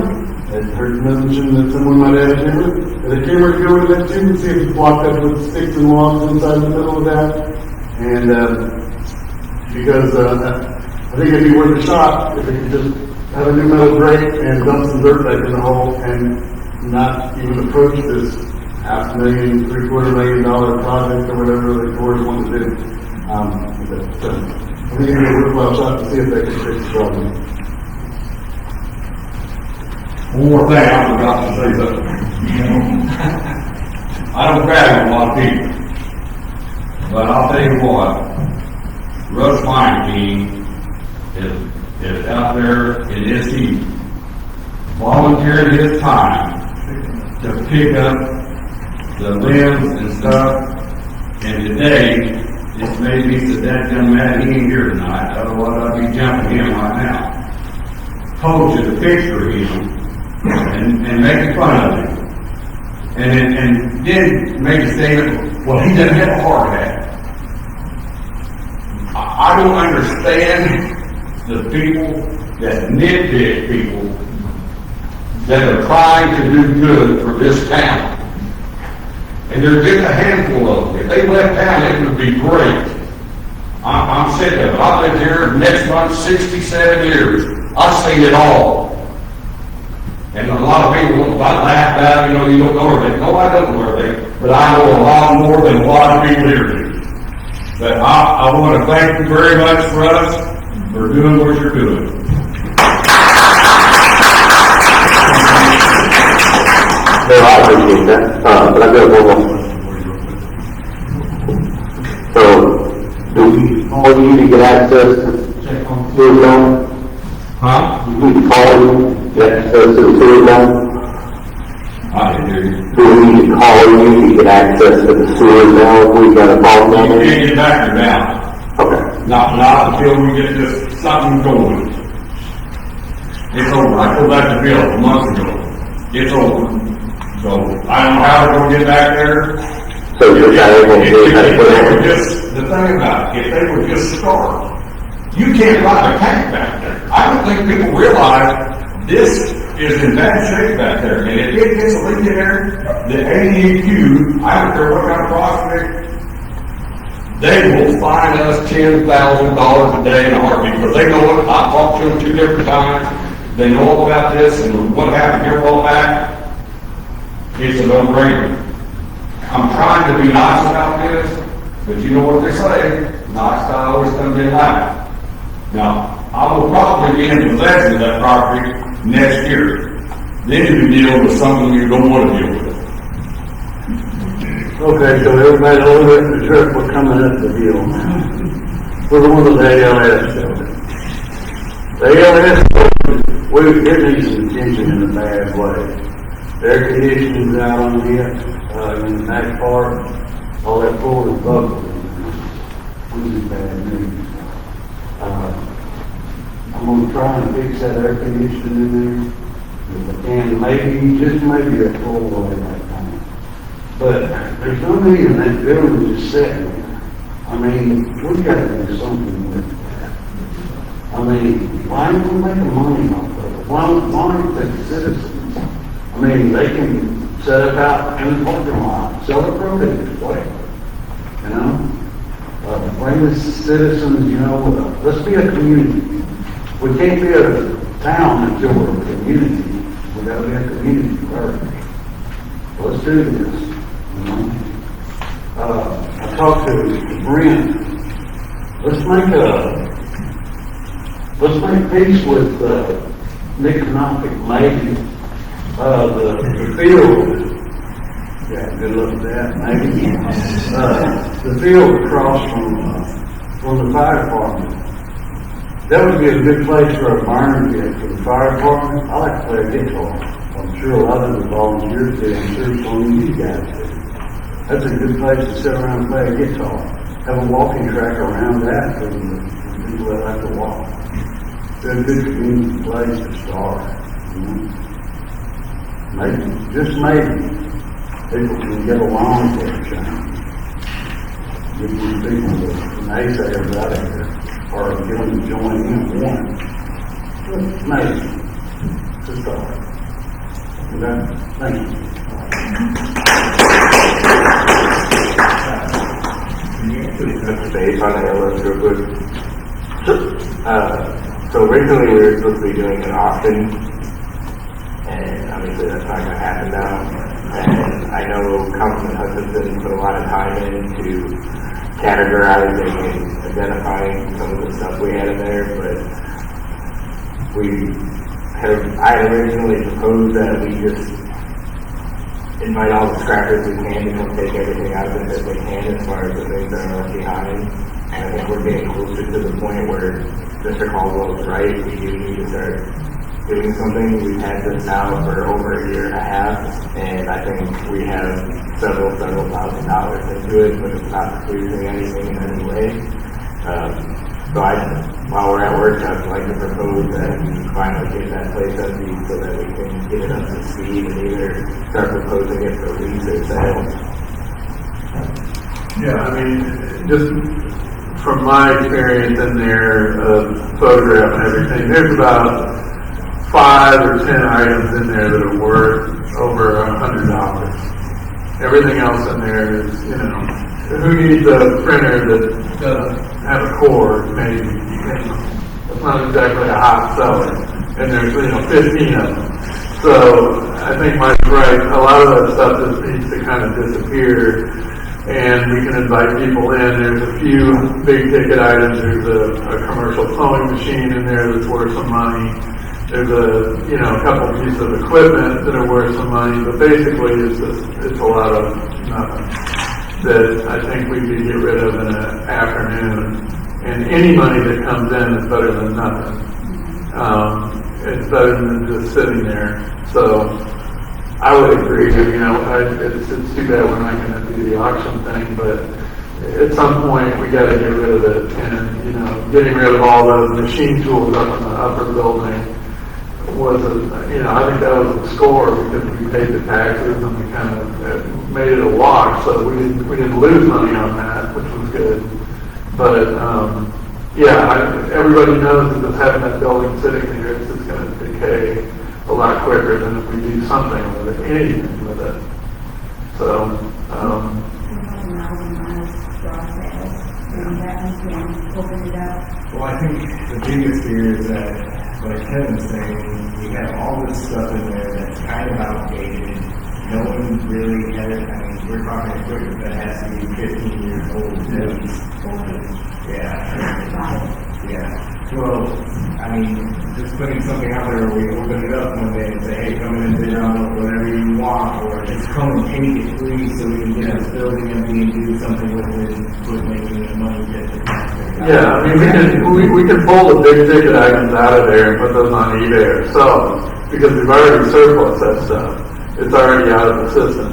I heard mention that someone might have a camera. And a camera could go to that tube and see if it's blocked up with sticks and logs inside the middle of that. And because I think it'd be worth a shot if they could just have a new metal grate and dump some dirt back in the hole and not even approach this $500,000, $750,000 project or whatever the Corps want to do. I think it'd be a worthwhile shot to see if they can fix the problem. One more thing, I forgot to say something. I don't brag on a lot of people, but I'll tell you what, Russ Weinstein is out there in his heat, volunteering his time to pick up the limbs and stuff, and today, it's made me so that young man, he ain't here tonight, otherwise I'd be jumping him right now. Posted a picture of him and making fun of him. And then made a statement, well, he doesn't have a heart attack. I don't understand the people that nitpick people that are trying to do good for this town. And there's just a handful of them. If they left town, it would be great. I'm sick of it. I've lived here next month 67 years. I've seen it all. And a lot of people will laugh about it, you don't know everything. No, I don't know everything. But I know a lot more than a lot of people here do. But I want to thank you very much for us, for doing what you're doing. No, I appreciate that, but I've got one more. So, do we call you to get access to sewer zone? Huh? Do we call you to get access to the sewer zone? I didn't hear you. Do we need to call you to get access to the sewer zone if we got a call down You there? can't get back there now. Okay. Not until we get this something going. It's over. I told that to Bill a month ago. It's over. So I don't know how we're gonna get back there. So you're saying we'll do that? The thing about it, if they would just start, you can't ride a tank back there. I don't think people realize this is in bad shape back there. And if it gets a leak in there, the AEQ, I don't care what kind of prospect, they will fine us $10,000 a day in a heartbeat, because they know it. I talked to them 2 different times. They know all about this and what happened here a while back. It's a no-brainer. I'm trying to be nice about this, but you know what they say, nice guy always comes in nice. Now, I will probably be in possession of that property next year. Then you can deal with something you don't want to deal with. Okay, so everybody over at the church was coming up the hill now. We're the one with the ALS building. The ALS building, it needs some attention in a bad way. Air conditioning's out on it, in the back part, all that floor is bubbling. Which is bad news. I'm gonna try and fix that air conditioning in there. If I can, maybe, just maybe a full way that time. But there's no reason that building is sitting there. I mean, we gotta do something with that. I mean, why ain't we making money off of it? Why aren't the citizens? I mean, they can set up out in the parking lot, sell the produce, whatever, you know? Bring the citizens, let's be a community. We can't be a town until we're a community. We gotta be a community first. Let's do this, I talked to Brent. Let's make peace with, economic maybe. The field, yeah, good luck with that, maybe. The field across from the fire department. That would be a good place for a burn pit for the fire department. I like to play a guitar. I'm sure a lot of the volunteers do. I'm sure some of you guys do. That's a good place to sit around and play a guitar. Have a walking track around that for the people that like to walk. It's a good community place to start. Maybe, just maybe, people can get along for a change. Get these people, the naysayers out of here, or get them to join in one. Maybe, to start. Okay, thank you. Mr. Dave, on the LS real quick. So originally we were supposed to be doing an auction, and obviously that's not going to happen now. And I know Councilman Hutchinson put a lot of time into categorizing and identifying some of the stuff we had in there, but I had originally proposed that we just invite all the scrappers we can to come take everything out of it that they can as far as the things that are left behind. And I think we're getting closer to the point where Mr. Caldwell is right. We do need to start doing something. We've had this now for over a year and a half, and I think we have several $1,000s into it, but it's not producing anything in any way. So while we're at workshop, I'd like to propose that we finally get that place empty so that we can get it up to speed and either start proposing it for lease or sale. Yeah, I mean, just from my experience in there, photograph and everything, there's about 5 or 10 items in there that are worth over $100. Everything else in there is, who needs a printer that doesn't have a cord, maybe? It's not exactly a hot seller. And there's, 15 of them. So, I think Mike's right. A lot of that stuff just needs to kind of disappear. And we can invite people in. There's a few big ticket items. There's a commercial sewing machine in there that's worth some money. There's a couple pieces of equipment that are worth some money, but basically it's a lot of nothing that I think we could get rid of in an afternoon. And any money that comes in is better than nothing. It's better than just sitting there. So I would agree. It's too bad we're not going to do the auction thing, but at some point we got to get rid of it. And getting rid of all those machine tools up in the upper building was I think that was a score because we paid the taxes and we kind of made it a wash, so we didn't lose money on that, which was good. But everybody knows that just having that building sitting there, it's just going to decay a lot quicker than if we do something with it, anything with it. So, well, I think the biggest fear is that, like Kevin's saying, you have all this stuff in there that's kind of outdated. No one really had it. I mean, we're talking equipment that has to be 15 years old. Yeah. Well, I mean, just putting something out there where we open it up one day and say, hey, come in and bid on whatever you want, or just come and take it free so we can get this building empty and do something with it, with making the money get the taxpayer. yeah, I mean, we can pull the big ticket items out of there and put those on eBay ourselves because we've already surplus that stuff. It's already out of the system.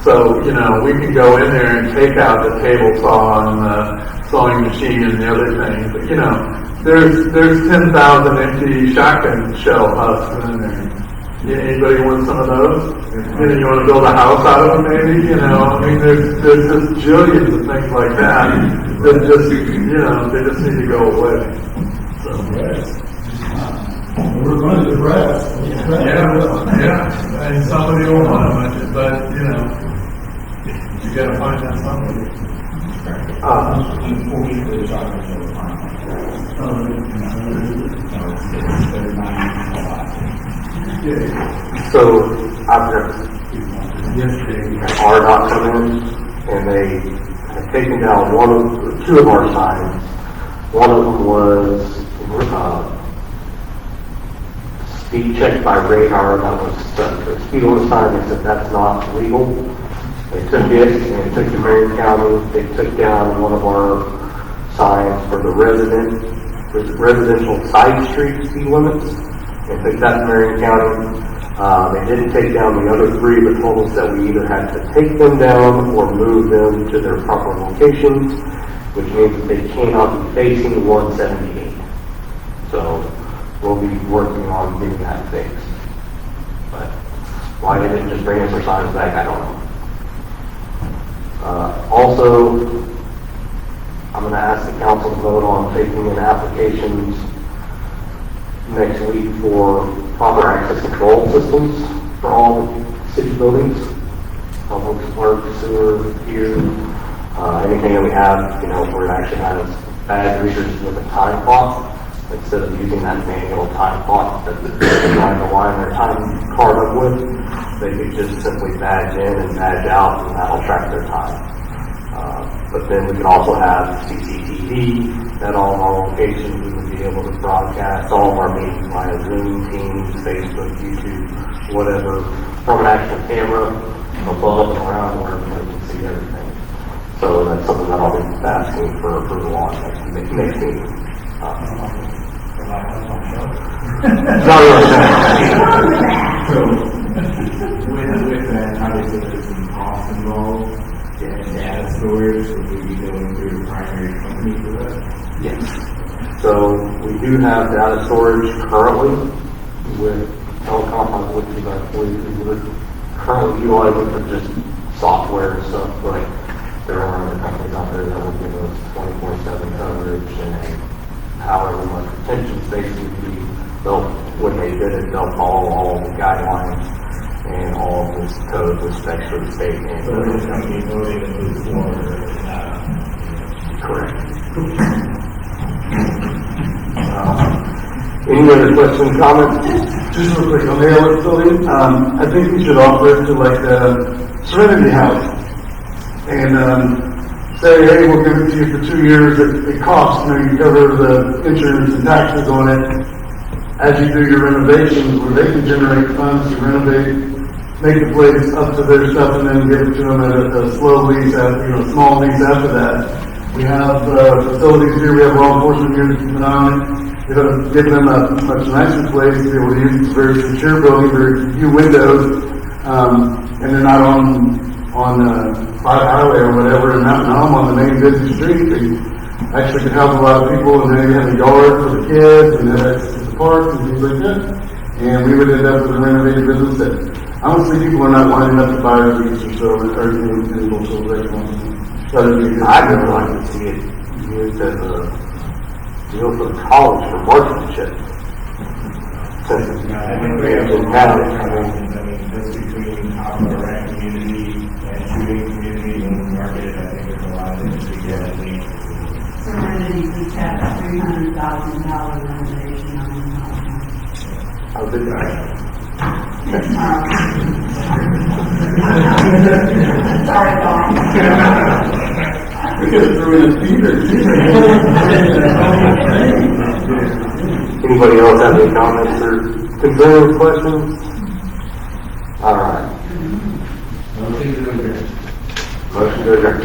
So, we can go in there and take out the table saw and the sewing machine and the other things. But, there's 10,000 empty shotgun shell husks in there. Anybody want some of those? You want to build a house out of them maybe? I mean, there's just jillions of things like that that just, they just need to go away. So, We're going to the rest. yeah, and somebody will want them, but, you gotta find out somebody. So I've got RDOT come in and they have taken down two of our signs. One of them was speed check by radar. That was the speed limit sign. They said that's not legal. They took it and took to Marion County. They took down one of our signs for the residential side street speed limits. They took that to Marion County. They didn't take down the other 3, but told us that we either had to take them down or move them to their proper locations, which means that they cannot be facing 178. So we'll be working on getting that fixed. But why they didn't just bring us our signs back, I don't know. Also, I'm going to ask the council to vote on taking in applications next week for proper access control systems for all city buildings, public work, sewer, here, anything that we have, where it actually has bad readers with a time clock, instead of using that manual time clock that they're trying to line their time card up with, they could just simply badge in and badge out, and that'll track their time. But then we can also have CCTV at all of our locations. We would be able to broadcast all of our meetings via Zoom, Teams, Facebook, YouTube, whatever, from an actual camera above and around where everybody can see everything. So that's something that I'll be asking for approval on next meeting. So, with that, obviously there's some costs involved in data storage, so we'd be going through the primary company for that. Yes. So we do have data storage currently with telecom, which is we would currently utilize it for just software and stuff, like there are other companies out there that will give us 24/7 coverage and however much retention space we need. When they bid it, they'll follow all the guidelines and all of this code with specs for the state and. So this company voted to move forward, Correct. Any other questions, comments? Just real quick, on the Ellis building, I think we should offer it to like, Serenity House. And, say, hey, we'll give it to you for 2 years, it costs, you cover the insurance and taxes on it. As you do your renovations, where they can generate funds to renovate, make the place up to their stuff and then give it to them at a slow lease, small lease after that. We have, facilities here, we have law enforcement here to keep an eye on it. We're going to give them a much nicer place to be able to use. It's a very secure building, very few windows, and they're not on Five Highway or whatever, and Mountain Home on the main busy street. They actually could help a lot of people, and they have a yard for the kids, and they have access to the parks and things like that. And we would end up with a renovated business that, honestly, people are not lining up to buy a lease or so, or in Bushel, they want to. I'd really like to see it used as a deal for the college for marksmanship. Since it's I think we have a lot of challenges, just between our rec community and shooting community and market, I think there's a lot of things we get, I think. Serenity, we have a $300,000 renovation on the house. I would Sorry, Dawn. We could have threw in a feeder. Anybody else have any comments or concerns, questions? All right. Motion to adjourn. Motion to adjourn.